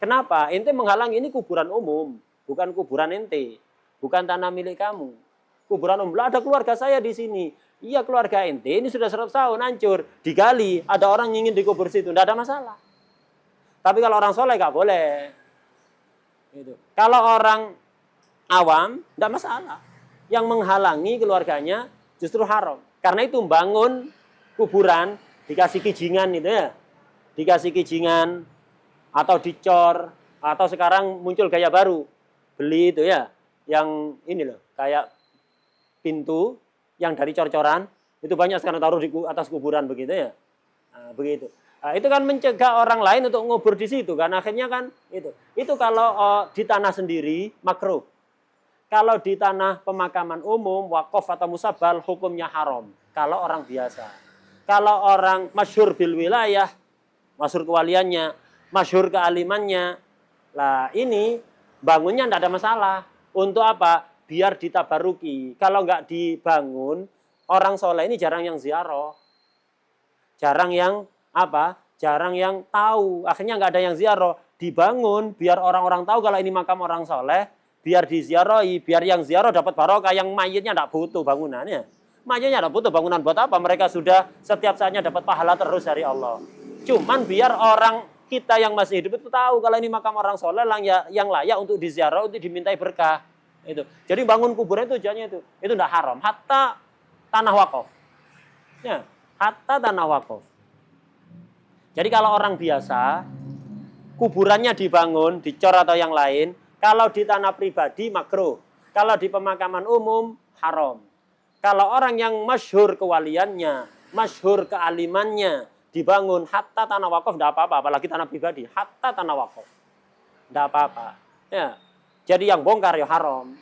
Kenapa? Ente menghalangi, ini kuburan umum. Bukan kuburan ente. Bukan tanah milik kamu. Kuburan umum. Lah ada keluarga saya di sini. Iya keluarga ente, ini sudah 100 tahun hancur. Digali, ada orang yang ingin dikubur situ. Tidak ada masalah. Tapi kalau orang soleh nggak boleh. Gitu. Kalau orang awam, tidak masalah. Yang menghalangi keluarganya justru haram. Karena itu bangun kuburan, dikasih kijingan itu ya. Dikasih kijingan, atau dicor, atau sekarang muncul gaya baru. Beli itu ya, yang ini loh, kayak pintu, yang dari cor-coran, itu banyak sekarang taruh di atas kuburan begitu ya. Nah, begitu. Nah, itu kan mencegah orang lain untuk ngubur di situ kan, akhirnya kan itu. Itu kalau di tanah sendiri, makruh. Kalau di tanah pemakaman umum, wakaf atau musabal, hukumnya haram. Kalau orang biasa. Kalau orang masyhur bil wilayah, masyhur kewaliannya, masyhur kealimannya, lah ini bangunnya tidak ada masalah. Untuk apa? Biar ditabaruki. Kalau nggak dibangun, orang soleh ini jarang yang ziarah. Jarang yang Jarang yang tahu. Akhirnya nggak ada yang ziarah. Dibangun biar orang-orang tahu kalau ini makam orang soleh, biar diziarahi, biar yang ziarah dapat barokah, yang mayitnya tidak butuh bangunannya. Mayitnya tidak butuh bangunan buat apa? Mereka sudah setiap saatnya dapat pahala terus dari Allah. Cuman biar orang kita yang masih hidup itu tahu kalau ini makam orang soleh yang layak untuk diziarah, untuk dimintai berkah. Itu. Jadi bangun kuburan itu tujuannya itu. Itu tidak haram. Hatta tanah wakaf. Ya, hatta tanah wakaf. Jadi kalau orang biasa, kuburannya dibangun, dicor atau yang lain, kalau di tanah pribadi makruh. Kalau di pemakaman umum haram. Kalau orang yang masyhur kewaliannya, masyhur kealimannya, dibangun hatta tanah wakaf tidak apa-apa, apalagi tanah pribadi, hatta tanah wakaf tidak apa-apa. Ya, jadi yang bongkar ya haram.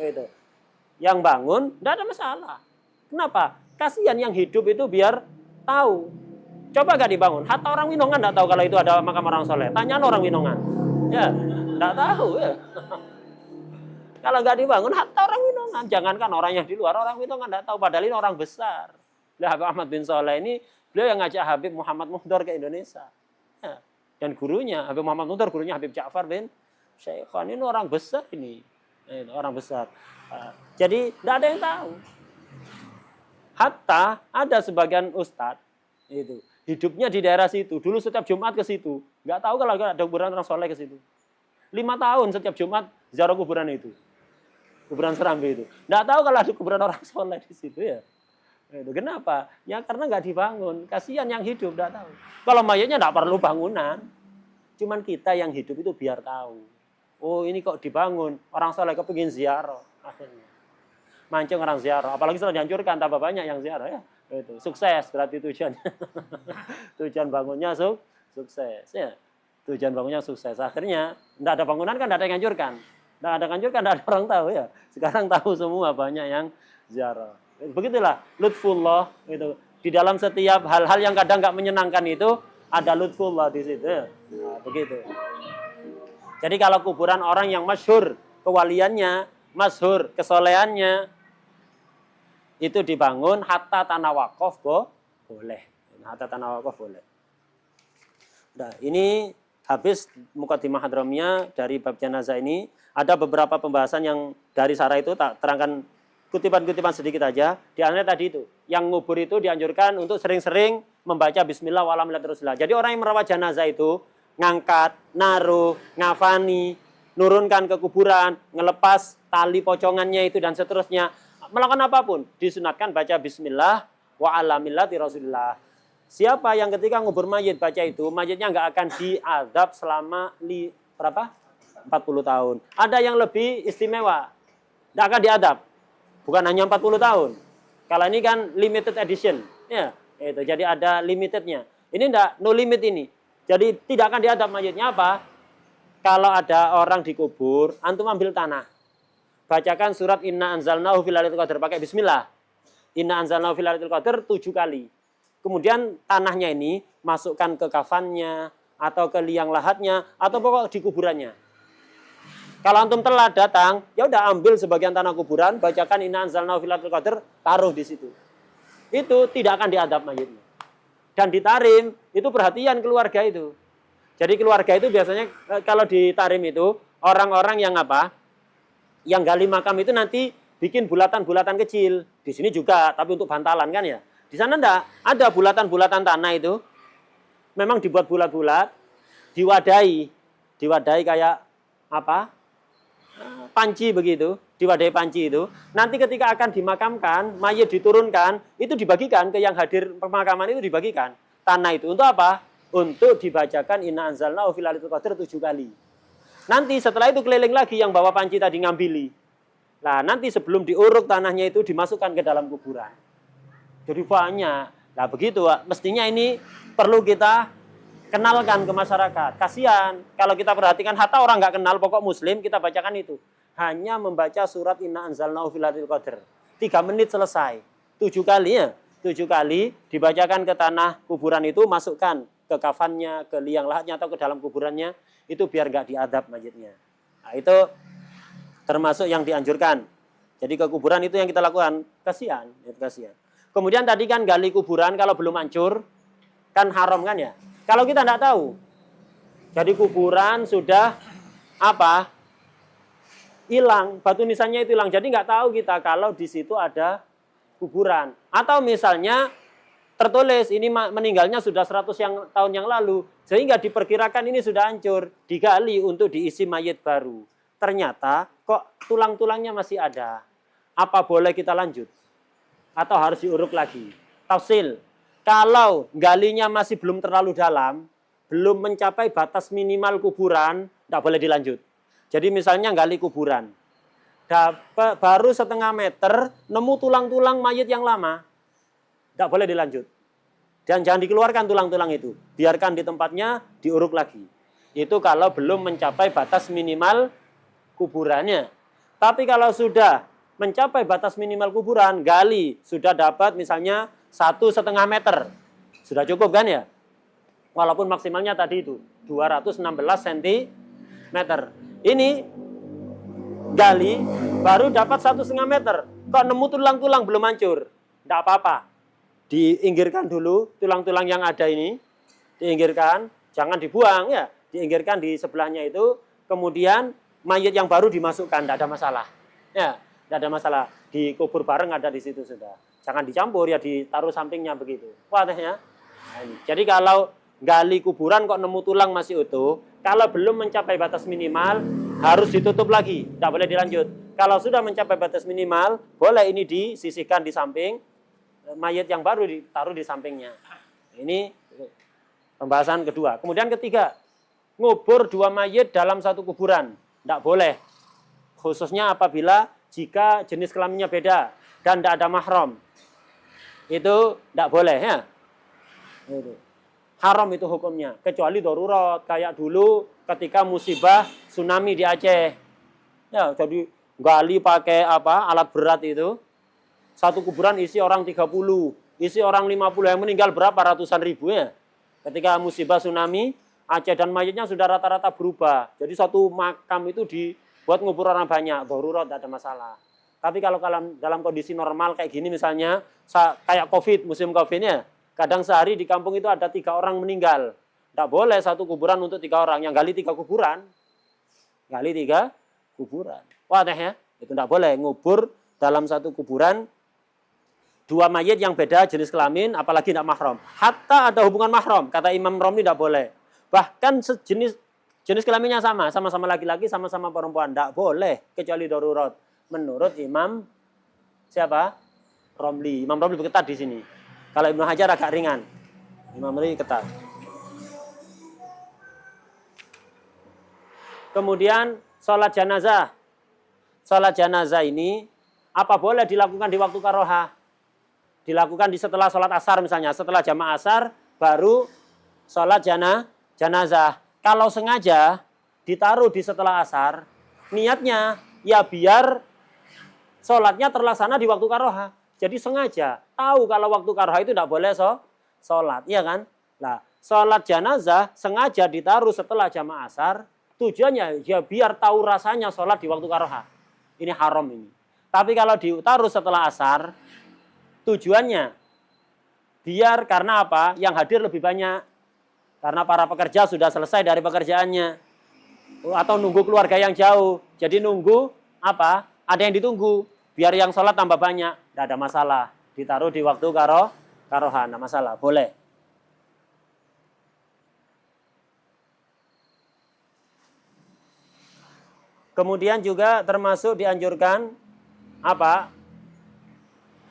Itu. Yang bangun tidak ada masalah. Kenapa? Kasihan yang hidup itu biar tahu. Coba gak dibangun. Hatta orang Winongan tidak tahu kalau itu ada makam orang soleh. Tanyaan orang Winongan. Ya, tidak tahu ya. Kalau nggak dibangun, hatta orang Winongan. Jangankan orang yang di luar, orang Winongan nggak tahu. Padahal ini orang besar. Habib Ahmad bin Sholeh ini, beliau yang ngajak Habib Muhammad Muhdar ke Indonesia. Ya. Dan gurunya, Habib Muhammad Muhdar, gurunya Habib Ja'far bin Syaikhan. Ini orang besar ini. Orang besar. Jadi, tidak ada yang tahu. Hatta ada sebagian ustadz, itu hidupnya di daerah situ. Dulu setiap Jumat ke situ. Nggak tahu kalau ada kuburan orang soleh ke situ. 5 tahun setiap Jumat ziarah kuburan itu. Kuburan Serambi itu. Nggak tahu kalau ada kuburan orang soleh di situ ya. Itu kenapa? Ya karena nggak dibangun. Kasihan yang hidup nggak tahu. Kalau mayatnya nggak perlu bangunan. Cuman kita yang hidup itu biar tahu. Oh ini kok dibangun. Orang soleh kepingin ziarah. Akhirnya. Mancing orang ziarah. Apalagi setelah dihancurkan tambah banyak yang ziarah ya. Itu sukses berarti tujuannya. Tujuan bangunnya sukses ya. Tujuan bangunnya sukses. Akhirnya tidak ada bangunan kan tidak ada yang hancurkan. Tidak ada yang hancurkan, tidak ada orang tahu ya. Sekarang tahu semua, banyak yang ziarah. Begitulah lutfullah gitu. Di dalam setiap hal-hal yang kadang nggak menyenangkan itu ada lutfullah di situ. Nah, begitu. Jadi kalau kuburan orang yang masyhur kewaliannya, masyhur kesolehannya, itu dibangun hatta tanah wakaf boleh. Hatta tanah wakaf boleh. Nah, ini habis Muqaddimah Hadramiyah dari bab jenazah ini. Ada beberapa pembahasan yang dari Sarah itu tak terangkan kutipan-kutipan sedikit aja. Di antaranya tadi itu, yang ngubur itu dianjurkan untuk sering-sering membaca Bismillah wa ala millati Rasulillah. Jadi orang yang merawat jenazah itu ngangkat, naruh, ngafani, nurunkan ke kuburan, ngelepas tali pocongannya itu dan seterusnya. Melakukan apapun, disunatkan baca Bismillah wa ala millati Rasulillah. Siapa yang ketika ngubur mayit baca itu, mayitnya nggak akan diazab selama berapa? 40 tahun. Ada yang lebih istimewa, nggak akan diadab. Bukan hanya 40 tahun. Kalau ini kan limited edition, ya, itu. Jadi ada limitednya. Ini enggak, no limit ini. Jadi tidak akan diadab mayitnya apa? Kalau ada orang dikubur, antum ambil tanah. Bacakan surat Inna anzalnahu fil lailatul qadar pakai bismillah. Inna anzalnahu fil lailatul qadar 7 kali. Kemudian tanahnya ini masukkan ke kafannya atau ke liang lahatnya atau pokok di kuburannya. Kalau antum telat datang, ya udah ambil sebagian tanah kuburan, bacakan Inna anzalnahu fil lailatul qadar, taruh di situ. Itu tidak akan diadab mayitnya. Dan di tarim, itu perhatian keluarga itu. Jadi keluarga itu biasanya kalau di tarim itu, orang-orang yang apa? Yang gali makam itu nanti bikin bulatan-bulatan kecil. Di sini juga, tapi untuk bantalan kan ya. Di sana enggak, ada bulatan-bulatan tanah itu. Memang dibuat bulat-bulat, diwadahi kayak apa? Panci begitu, diwadahi panci itu. Nanti ketika akan dimakamkan, mayit diturunkan, itu dibagikan ke yang hadir pemakaman itu dibagikan. Tanah itu untuk apa? Untuk dibacakan Inna anzalnahu fil lailatul qadar 7 kali. Nanti setelah itu keliling lagi yang bawa panci tadi ngambili. Nah, nanti sebelum diuruk tanahnya itu dimasukkan ke dalam kuburan. Jadi banyak. Nah, begitu, mestinya ini perlu kita kenalkan ke masyarakat. Kasihan kalau kita perhatikan hatta orang nggak kenal pokok muslim kita bacakan itu. Hanya membaca surat Inna anzalnahu fil lailatul qadar. 3 menit selesai. 7 kali ya. 7 kali dibacakan ke tanah kuburan itu, masukkan ke kafannya, ke liang lahatnya atau ke dalam kuburannya, itu biar nggak diadab mayitnya. Nah, itu termasuk yang dianjurkan. Jadi ke kuburan itu yang kita lakukan. Kasihan, itu kasihan. Kemudian tadi kan gali kuburan kalau belum hancur kan haram kan ya. Kalau kita tidak tahu, jadi kuburan sudah apa? Hilang, batu nisannya itu hilang. Jadi nggak tahu kita kalau di situ ada kuburan. Atau misalnya tertulis ini meninggalnya sudah 100 tahun yang lalu, sehingga diperkirakan ini sudah hancur, digali untuk diisi mayit baru. Ternyata kok tulang-tulangnya masih ada. Apa boleh kita lanjut? Atau harus diuruk lagi? Tafsil. Kalau galinya masih belum terlalu dalam, belum mencapai batas minimal kuburan, tidak boleh dilanjut. Jadi misalnya gali kuburan, baru setengah meter, nemu tulang-tulang mayit yang lama, tidak boleh dilanjut. Dan jangan dikeluarkan tulang-tulang itu, biarkan di tempatnya, diuruk lagi. Itu kalau belum mencapai batas minimal kuburannya. Tapi kalau sudah mencapai batas minimal kuburan, gali, sudah dapat misalnya 1,5 meter. Sudah cukup kan ya? Walaupun maksimalnya tadi itu 216 cm. Ini gali baru dapat 1,5 meter. Kok nemu tulang-tulang belum hancur? Tidak apa-apa. Diinggirkan dulu tulang-tulang yang ada ini. Diinggirkan, jangan dibuang ya. Diinggirkan di sebelahnya itu. Kemudian mayit yang baru dimasukkan, tidak ada masalah. Ya, tidak ada masalah. Dikubur bareng ada di situ sudah. Jangan dicampur ya, ditaruh sampingnya begitu. Wah, ya. Nah, ini. Jadi kalau gali kuburan kok nemu tulang masih utuh, kalau belum mencapai batas minimal harus ditutup lagi, tidak boleh dilanjut. Kalau sudah mencapai batas minimal, boleh ini disisihkan di samping, mayit yang baru ditaruh di sampingnya. Ini pembahasan kedua. Kemudian ketiga, ngubur 2 mayit dalam satu kuburan, tidak boleh. Khususnya apabila jika jenis kelaminnya beda dan tidak ada mahram. Itu tidak boleh ya. Itu. Haram itu hukumnya. Kecuali darurat. Kayak dulu ketika musibah tsunami di Aceh. Ya, jadi gali pakai alat berat itu. Satu kuburan isi orang 30, isi orang 50, yang meninggal berapa ratusan ribu ya. Ketika musibah tsunami, Aceh dan mayatnya sudah rata-rata berubah. Jadi satu makam itu dibuat ngubur orang banyak, darurat tidak ada masalah. Tapi kalau dalam kondisi normal kayak gini misalnya, kayak COVID, musim COVID-nya, kadang sehari di kampung itu ada 3 orang meninggal. Tidak boleh satu kuburan untuk 3 orang, yang gali 3 kuburan. Gali 3 kuburan. Wah ya, itu tidak boleh ngubur dalam satu kuburan 2 mayit yang beda jenis kelamin, apalagi tidak mahram. Hatta ada hubungan mahram, kata Imam Romli tidak boleh. Bahkan jenis kelaminnya sama-sama laki-laki, sama-sama perempuan, tidak boleh kecuali darurat. Menurut Imam siapa? Romli. Imam Romli ketat di sini. Kalau Ibnu Hajar agak ringan. Imam Romli ketat. Kemudian sholat jenazah. Sholat jenazah ini apa boleh dilakukan di waktu karohah? Dilakukan di setelah sholat asar misalnya. Setelah jamaah asar baru sholat jenazah. Kalau sengaja ditaruh di setelah asar, niatnya ya biar sholatnya terlaksana di waktu karohah. Jadi sengaja tahu kalau waktu karohah itu tidak boleh sholat, iya kan? Nah, sholat jenazah sengaja ditaruh setelah jamaah asar, tujuannya ya biar tahu rasanya sholat di waktu karohah. Ini haram ini. Tapi kalau ditaruh setelah asar, tujuannya biar karena apa? Yang hadir lebih banyak. Karena para pekerja sudah selesai dari pekerjaannya. Atau nunggu keluarga yang jauh. Jadi nunggu apa? Ada yang ditunggu. Biar yang sholat tambah banyak. Tidak ada masalah. Ditaruh di waktu karohah. Tidak masalah. Boleh. Kemudian juga termasuk dianjurkan apa?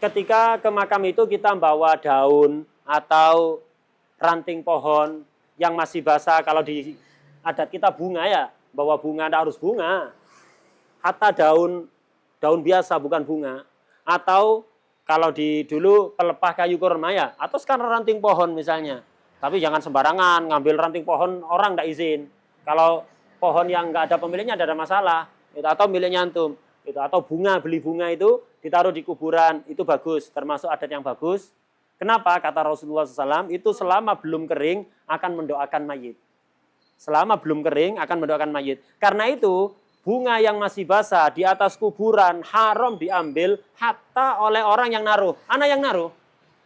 Ketika ke makam itu kita bawa daun atau ranting pohon yang masih basah. Kalau di adat kita bunga ya, bawa bunga, tidak harus bunga. Hatta daun biasa bukan bunga. Atau kalau dulu pelepah kayu kurma ya, atau sekarang ranting pohon misalnya. Tapi jangan sembarangan ngambil ranting pohon orang tidak izin. Kalau pohon yang nggak ada pemiliknya tidak ada masalah. Itu atau miliknya antum. Itu atau beli bunga itu ditaruh di kuburan, itu bagus, termasuk adat yang bagus. Kenapa? Kata Rasulullah SAW, itu selama belum kering akan mendoakan mayit. Selama belum kering akan mendoakan mayit. Karena itu bunga yang masih basah di atas kuburan haram diambil hatta oleh orang yang naruh. Ana yang naruh.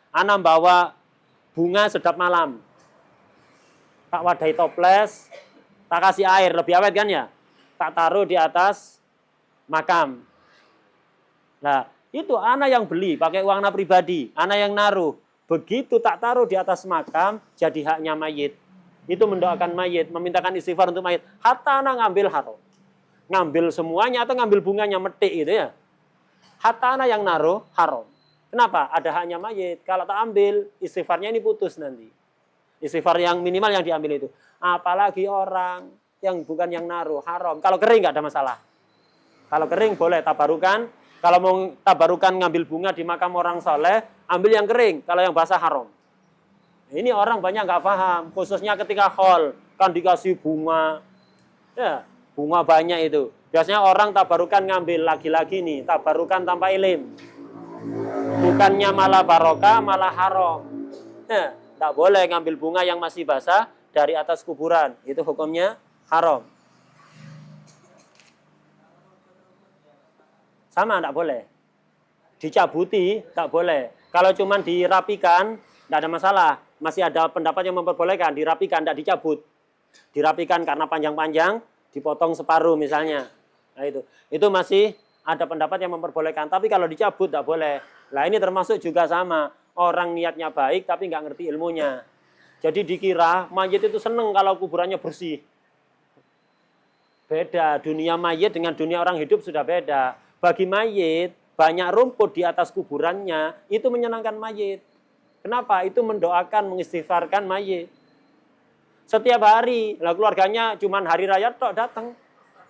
Ana bawa bunga sedap malam. Tak wadai toples, tak kasih air, lebih awet kan ya? Tak taruh di atas makam. Nah, itu ana yang beli pakai uang ana pribadi, ana yang naruh. Begitu tak taruh di atas makam, jadi haknya mayit. Itu mendoakan mayit, memintakan istighfar untuk mayit. Hatta ana ngambil haram. Ngambil semuanya atau ngambil bunganya metik gitu ya. Hatta ana yang naruh haram. Kenapa? Ada haknya mayit. Kalau tak ambil, istighfarnya ini putus nanti. Istighfar yang minimal yang diambil itu. Apalagi orang yang bukan yang naruh, haram. Kalau kering nggak ada masalah. Kalau kering boleh tabarukan. Kalau mau tabarukan ngambil bunga di makam orang soleh, ambil yang kering. Kalau yang basah haram. Ini orang banyak nggak paham. Khususnya ketika haul, kan dikasih bunga. Ya, bunga banyak itu. Biasanya orang tabarukan ngambil lagi-lagi nih. Tabarukan tanpa ilim. Bukannya malah barokah, malah haram. Ya, tidak boleh ngambil bunga yang masih basah dari atas kuburan. Itu hukumnya haram. Sama, tidak boleh. Dicabuti, tak boleh. Kalau cuma dirapikan, tidak ada masalah. Masih ada pendapat yang memperbolehkan. Dirapikan, tidak dicabut. Dirapikan karena panjang-panjang, dipotong separuh misalnya. Nah itu masih ada pendapat yang memperbolehkan. Tapi kalau dicabut, tidak boleh. Nah ini termasuk juga sama. Orang niatnya baik, tapi nggak ngerti ilmunya. Jadi dikira mayit itu seneng kalau kuburannya bersih. Beda, dunia mayit dengan dunia orang hidup sudah beda. Bagi mayit, banyak rumput di atas kuburannya, itu menyenangkan mayit. Kenapa? Itu mendoakan, mengistighfarkan mayit. Setiap hari, lah keluarganya cuman hari raya tok datang.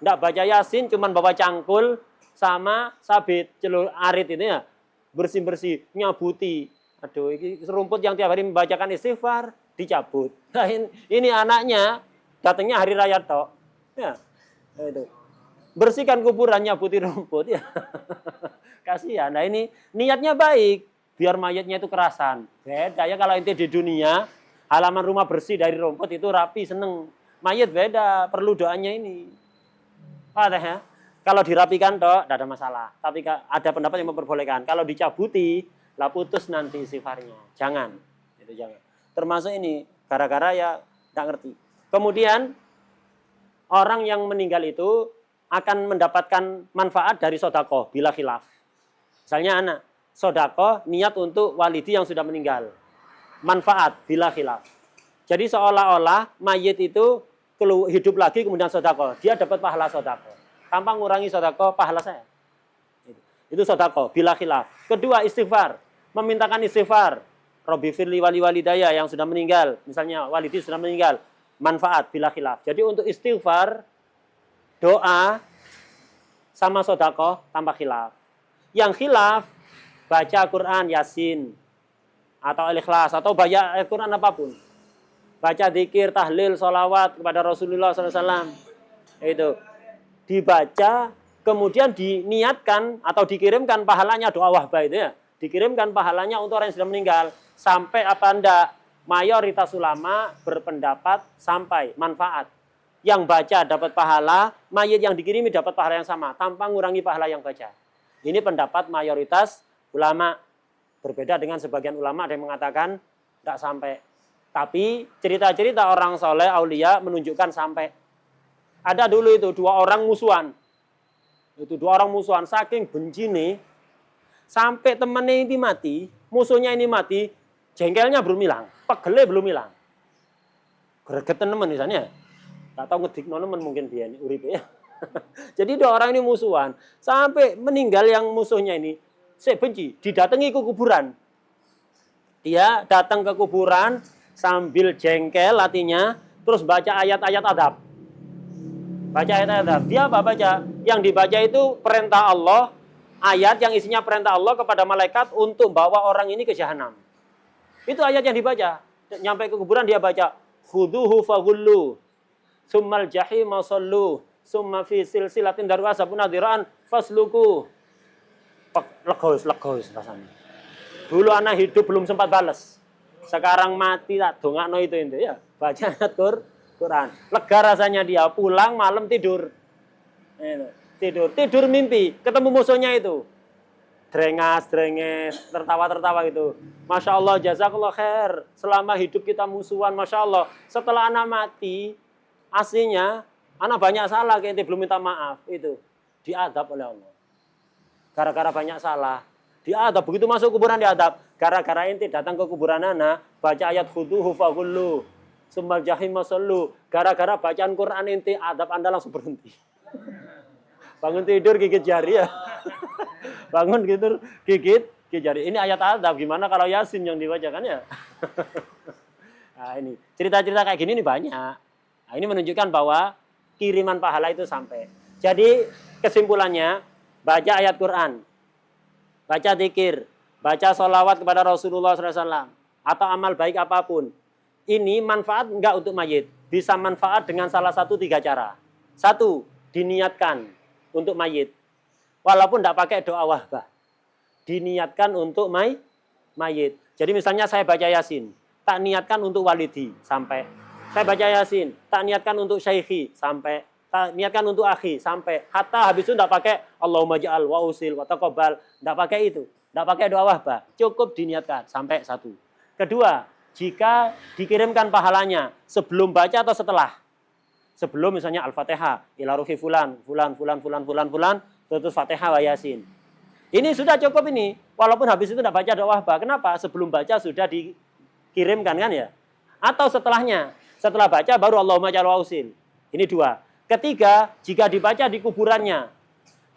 Nggak baca Yasin, cuman bawa cangkul sama sabit, celur arit itu ya. Bersih-bersih, nyabuti. Aduh, ini rumput yang tiap hari membacakan istighfar, dicabut. Nah, ini anaknya datangnya hari raya tok. Ya, itu. Bersihkan kuburannya putih rumput ya. Kasihan. Nah, ini niatnya baik, biar mayatnya itu kerasan. Beda ya kalau ente di dunia, halaman rumah bersih dari rumput itu rapi, seneng. Mayat beda, perlu doanya ini. Ada ya. Kalau dirapikan toh, tidak ada masalah. Tapi ada pendapat yang memperbolehkan. Kalau dicabuti, lah putus nanti istighfarnya. Jangan. Itu jangan. Termasuk ini, gara-gara ya tidak ngerti. Kemudian, orang yang meninggal itu akan mendapatkan manfaat dari sodako, bila khilaf. Misalnya anak, sodako niat untuk walidi yang sudah meninggal. Manfaat, bila khilaf. Jadi seolah-olah mayit itu hidup lagi kemudian sodako. Dia dapat pahala sodako. Tanpa ngurangi sodako, pahala saya. Itu sodako, bila khilaf. Kedua, istighfar. Memintakan istighfar. Robbi firli wali walidaya yang sudah meninggal. Misalnya walidi sudah meninggal. Manfaat, bila khilaf. Jadi untuk istighfar, doa, sama sodako, tanpa khilaf. Yang khilaf, baca Quran, Yasin. Atau Al-Ikhlas. Atau baca Al-Quran apapun. Baca zikir, tahlil, sholawat kepada Rasulullah SAW. Itu dibaca, kemudian diniatkan atau dikirimkan pahalanya doa wahbah itu ya. Dikirimkan pahalanya untuk orang yang sudah meninggal. Sampai apa anda? Mayoritas ulama berpendapat sampai manfaat. Yang baca dapat pahala, mayit yang dikirimi dapat pahala yang sama. Tanpa ngurangi pahala yang baca. Ini pendapat mayoritas ulama. Berbeda dengan sebagian ulama ada yang mengatakan tidak sampai. Tapi cerita-cerita orang soleh, aulia menunjukkan sampai. Ada dulu itu dua orang musuhan. Itu dua orang musuhan. Saking benci nih. Sampai temannya ini mati. Musuhnya ini mati. Jengkelnya belum hilang. Pegelnya belum hilang. Gregetan teman misalnya. Tak tahu ngedik teman mungkin dia ini. Uripe ya. Jadi dua orang ini musuhan. Sampai meninggal yang musuhnya ini. Saya benci. Didatangi ke kuburan. Dia datang ke kuburan. Sambil jengkel hatinya, terus baca ayat-ayat adab. Baca ayat-ayat adab. Dia apa baca? Yang dibaca itu perintah Allah, ayat yang isinya perintah Allah kepada malaikat untuk bawa orang ini ke jahanam. Itu ayat yang dibaca. Nyampe ke kuburan dia baca, khuduhu faghullu, summal jahima sallu, summa fi silsilatin darwa sabuna diraan fasluku. Legos rasanya. Dulu anak hidup belum sempat balas. Sekarang mati tak dongakno itu ya. Baca ayat Quran. Lega rasanya dia pulang malam tidur. Tidur mimpi, ketemu musuhnya itu. Drenges, tertawa gitu. Masya Allah, jazakallah khair. Selama hidup kita musuhan, Masya Allah. Setelah anak mati, aslinya anak banyak salah, ente belum minta maaf. Itu diadab oleh Allah. Gara-gara banyak salah. Diadab, begitu masuk kuburan diadab. Gara-gara ente datang ke kuburan anak, baca ayat khuduhu faghullu, summal jahima sallu. Gara-gara bacaan Quran ente, adab anda langsung berhenti. Bangun tidur gigit jari ya. Bangun tidur gigit jari. Ini ayat adab, gimana kalau Yasin yang dibacakan ya? Nah ini, cerita-cerita kayak gini ini banyak. Nah ini menunjukkan bahwa kiriman pahala itu sampai. Jadi kesimpulannya, baca ayat Quran. Baca zikir, baca sholawat kepada Rasulullah SAW, atau amal baik apapun. Ini manfaat enggak untuk mayit. Bisa manfaat dengan salah satu 3 cara. 1, diniatkan untuk mayit. Walaupun enggak pakai doa wahbah. Diniatkan untuk mayit. Jadi misalnya saya baca Yasin, tak niatkan untuk walidi, sampai. Saya baca Yasin, tak niatkan untuk syaikhi, sampai. Tak niatkan untuk akhi, sampai. Hatta habis itu enggak pakai Allahumma ja'al wa usil wa taqabbal. Enggak pakai itu. Enggak pakai doa wahbah. Cukup diniatkan. Sampai 1. Kedua, jika dikirimkan pahalanya sebelum baca atau setelah. Sebelum misalnya Al-Fatihah. Ila ruhi fulan. Terus Fatihah wa Yasin. Ini sudah cukup ini. Walaupun habis itu enggak baca doa wahbah. Kenapa? Sebelum baca sudah dikirimkan kan ya. Atau setelahnya. Setelah baca baru Allahumma ja'al wa usil. Ini 2. Ketiga, jika dibaca di kuburannya,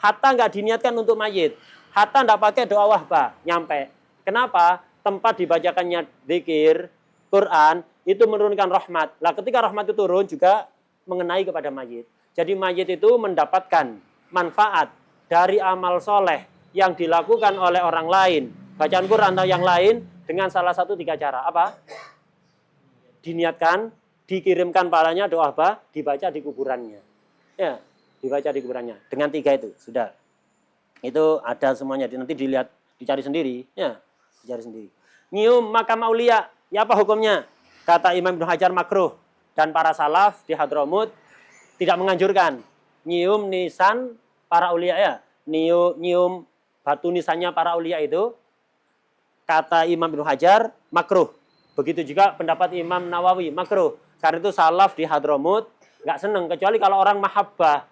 hatta nggak diniatkan untuk mayit, hatta nggak pakai doa wahbah, nyampe. Kenapa? Tempat dibacakannya zikir, Quran, itu menurunkan rahmat. Lah ketika rahmat itu turun juga mengenai kepada mayit. Jadi mayit itu mendapatkan manfaat dari amal soleh yang dilakukan oleh orang lain, bacaan Quran atau yang lain, dengan salah satu 3 cara. Apa? diniatkan, dikirimkan pahalanya, doa apa? Dibaca di kuburannya. Ya, dibaca di kuburannya. Dengan 3 itu, sudah. Itu ada semuanya, nanti dilihat, dicari sendiri. Ya, dicari sendiri. Nyium makam aulia, ya apa hukumnya? Kata Imam Ibnu Hajar makruh. Dan para salaf di Hadramut tidak menganjurkan. Nyium nisan para aulia ya. Nyium batu nisannya para aulia itu, kata Imam Ibnu Hajar, makruh. Begitu juga pendapat Imam Nawawi, makruh. Karena itu salaf di Hadramut nggak seneng, kecuali kalau orang mahabbah.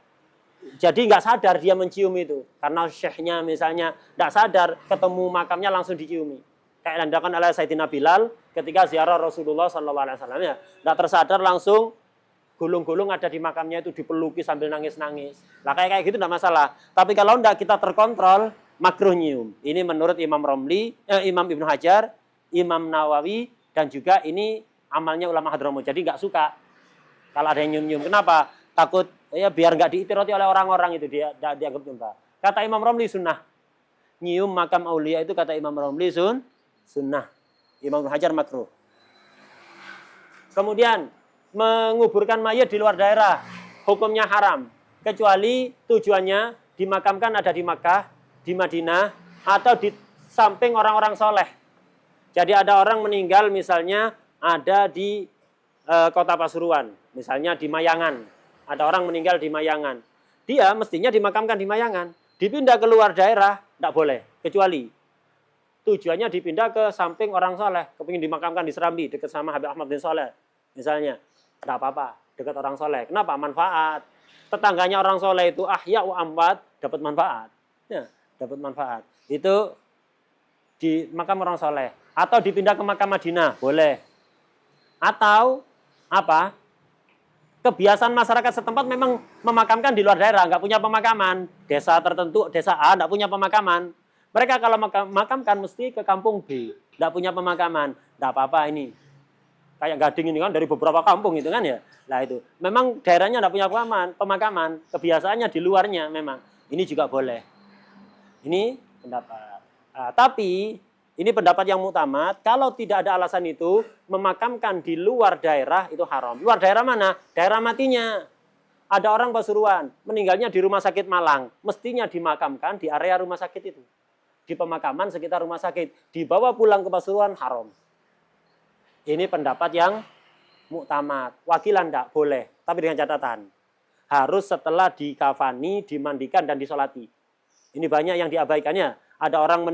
Jadi nggak sadar dia mencium itu. Karena syekhnya misalnya nggak sadar, ketemu makamnya langsung diciumi. Kayak dilakukan oleh Sayyidina Bilal ketika ziarah Rasulullah SAW. Ya. Nggak tersadar langsung gulung-gulung ada di makamnya itu dipeluki sambil nangis-nangis. Lah kayak gitu nggak masalah. Tapi kalau nggak kita terkontrol, makruh nyium. Ini menurut Imam Imam Ibnu Hajar, Imam Nawawi, dan juga ini amalnya ulama Hadramut. Jadi nggak suka kalau ada yang nyium-nyium. Kenapa? Takut ya biar nggak diitiroti oleh orang-orang itu, dia dianggap nyembah. Kata Imam Romli sunnah. Nyium makam aulia itu kata Imam Romli sunnah. Imam Ibnu Hajar makruh. Kemudian menguburkan mayat di luar daerah hukumnya haram, kecuali tujuannya dimakamkan ada di Makkah, di Madinah, atau di samping orang-orang soleh. Jadi ada orang meninggal misalnya ada di kota Pasuruan, misalnya di Mayangan. Ada orang meninggal di Mayangan. Dia mestinya dimakamkan di Mayangan. Dipindah ke luar daerah, tidak boleh. Kecuali tujuannya dipindah ke samping orang soleh. Kepingin dimakamkan di Serambi, dekat sama Habib Ahmad bin Soleh. Misalnya, tidak apa-apa, dekat orang soleh. Kenapa? Manfaat. Tetangganya orang soleh itu ahya wa amwat, dapat manfaat. Ya, dapat manfaat. Itu di makam orang soleh. Atau dipindah ke makam Madinah, boleh. Atau apa? Kebiasaan masyarakat setempat memang memakamkan di luar daerah, nggak punya pemakaman. Desa tertentu, desa A nggak punya pemakaman. Mereka kalau makamkan mesti ke kampung B, nggak punya pemakaman. Nggak apa-apa ini. Kayak Gading ini kan dari beberapa kampung itu kan ya. Nah itu, memang daerahnya nggak punya pemakaman. Kebiasaannya di luarnya memang. Ini juga boleh. Ini pendapat. Tapi ini pendapat yang muktamad, kalau tidak ada alasan itu, memakamkan di luar daerah itu haram. Luar daerah mana? Daerah matinya. Ada orang Pasuruan, meninggalnya di rumah sakit Malang. Mestinya dimakamkan di area rumah sakit itu. Di pemakaman sekitar rumah sakit. Dibawa pulang ke Pasuruan, haram. Ini pendapat yang muktamad. Wakilan enggak? Boleh. Tapi dengan catatan. Harus setelah dikafani, dimandikan, dan disolati. Ini banyak yang diabaikannya. Ada orang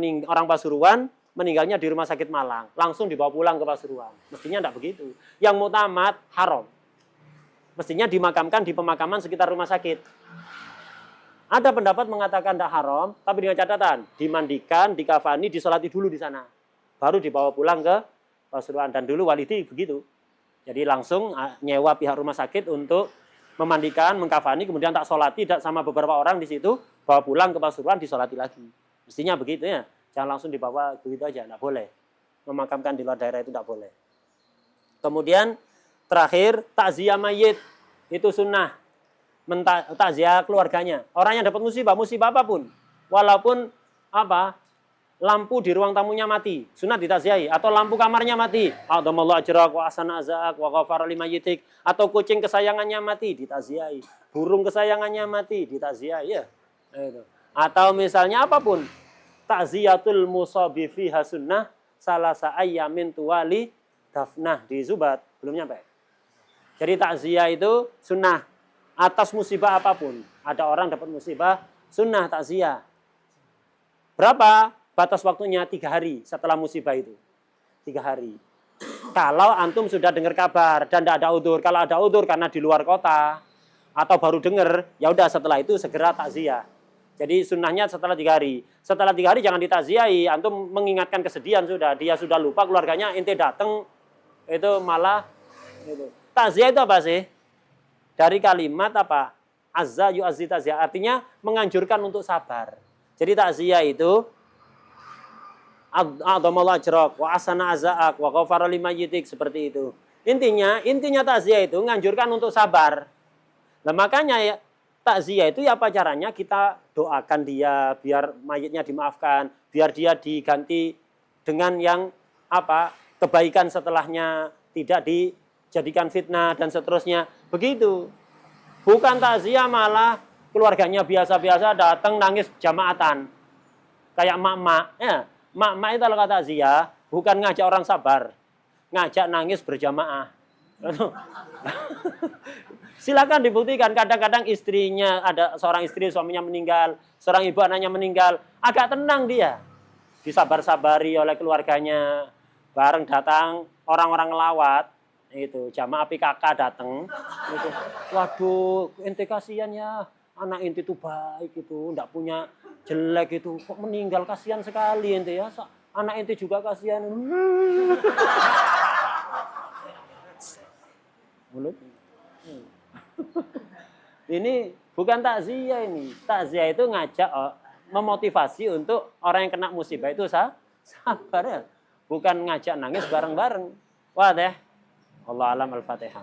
Pasuruan, meninggalnya di rumah sakit Malang, langsung dibawa pulang ke Pasuruan. Mestinya tidak begitu. Yang muktamad haram. Mestinya dimakamkan di pemakaman sekitar rumah sakit. Ada pendapat mengatakan tidak haram, tapi dengan catatan dimandikan, dikafani, disolati dulu di sana, baru dibawa pulang ke Pasuruan. Dan dulu Walidi begitu. Jadi langsung nyewa pihak rumah sakit untuk memandikan, mengkafani, kemudian tak solati sama beberapa orang di situ, bawa pulang ke Pasuruan, disolati lagi. Mestinya begitu ya. Jangan langsung dibawa begitu aja, tidak boleh. Memakamkan di luar daerah itu tidak boleh. Kemudian terakhir, takziah mayit. Itu sunnah. Takziah keluarganya. Orang yang dapat musibah apapun. Walaupun lampu di ruang tamunya mati, sunat ditakziahi. Atau lampu kamarnya mati. A'dhamallahu ajrak wa ahsana azzaak wa ghafara limayyitik. Atau kucing kesayangannya mati, ditakziahi. Burung kesayangannya mati, ditakziahi. Ya. Atau misalnya apapun. Takziyatul musabi fiha sunnah salasa ayyamin tuwali dafnah di Zubat. Belum nyampe. Jadi takziah itu sunnah atas musibah apapun. Ada orang dapat musibah, sunnah takziah. Berapa? Batas waktunya 3 hari setelah musibah itu. 3 hari. Kalau antum sudah dengar kabar dan tidak ada udzur. Kalau ada udzur karena di luar kota atau baru dengar, ya udah setelah itu segera takziah. Jadi sunnahnya setelah 3 hari. Setelah 3 hari jangan ditakziahi, antum mengingatkan kesedihan sudah. Dia sudah lupa keluarganya, ente datang itu malah itu. Takziah itu apa sih? Dari kalimat apa? Azza yu'azzi takziah. Artinya menganjurkan untuk sabar. Jadi takziah itu a'dhamallahu ajrak wa ahsana azzaak wa ghafara limayyitik, seperti itu. Intinya takziah itu menganjurkan untuk sabar. Nah, makanya ya takziah itu ya apa caranya? Kita doakan dia biar mayitnya dimaafkan, biar dia diganti dengan yang kebaikan setelahnya, tidak jadikan fitnah dan seterusnya. Begitu. Bukan takziah malah keluarganya biasa-biasa datang nangis jamaatan. Kayak mak-mak. Ya, mak-mak itu kalau kata takziah bukan ngajak orang sabar. Ngajak nangis berjamaah. Silakan dibuktikan. Kadang-kadang istrinya, ada seorang istri suaminya meninggal, seorang ibu anaknya meninggal, agak tenang dia. Disabar-sabari oleh keluarganya. Bareng datang orang-orang ngelawat, itu jamaah PKK datang, itu, waduh, ente kasihan ya, anak ente itu baik itu, enggak punya jelek itu, kok meninggal, kasihan sekali ente ya, anak ente juga kasihan. Mulut. Ini bukan takziah ini. Takziah itu ngajak, memotivasi untuk orang yang kena musibah itu sabar ya. Bukan ngajak nangis bareng-bareng. Wah deh. Allah alam al-Fatihah.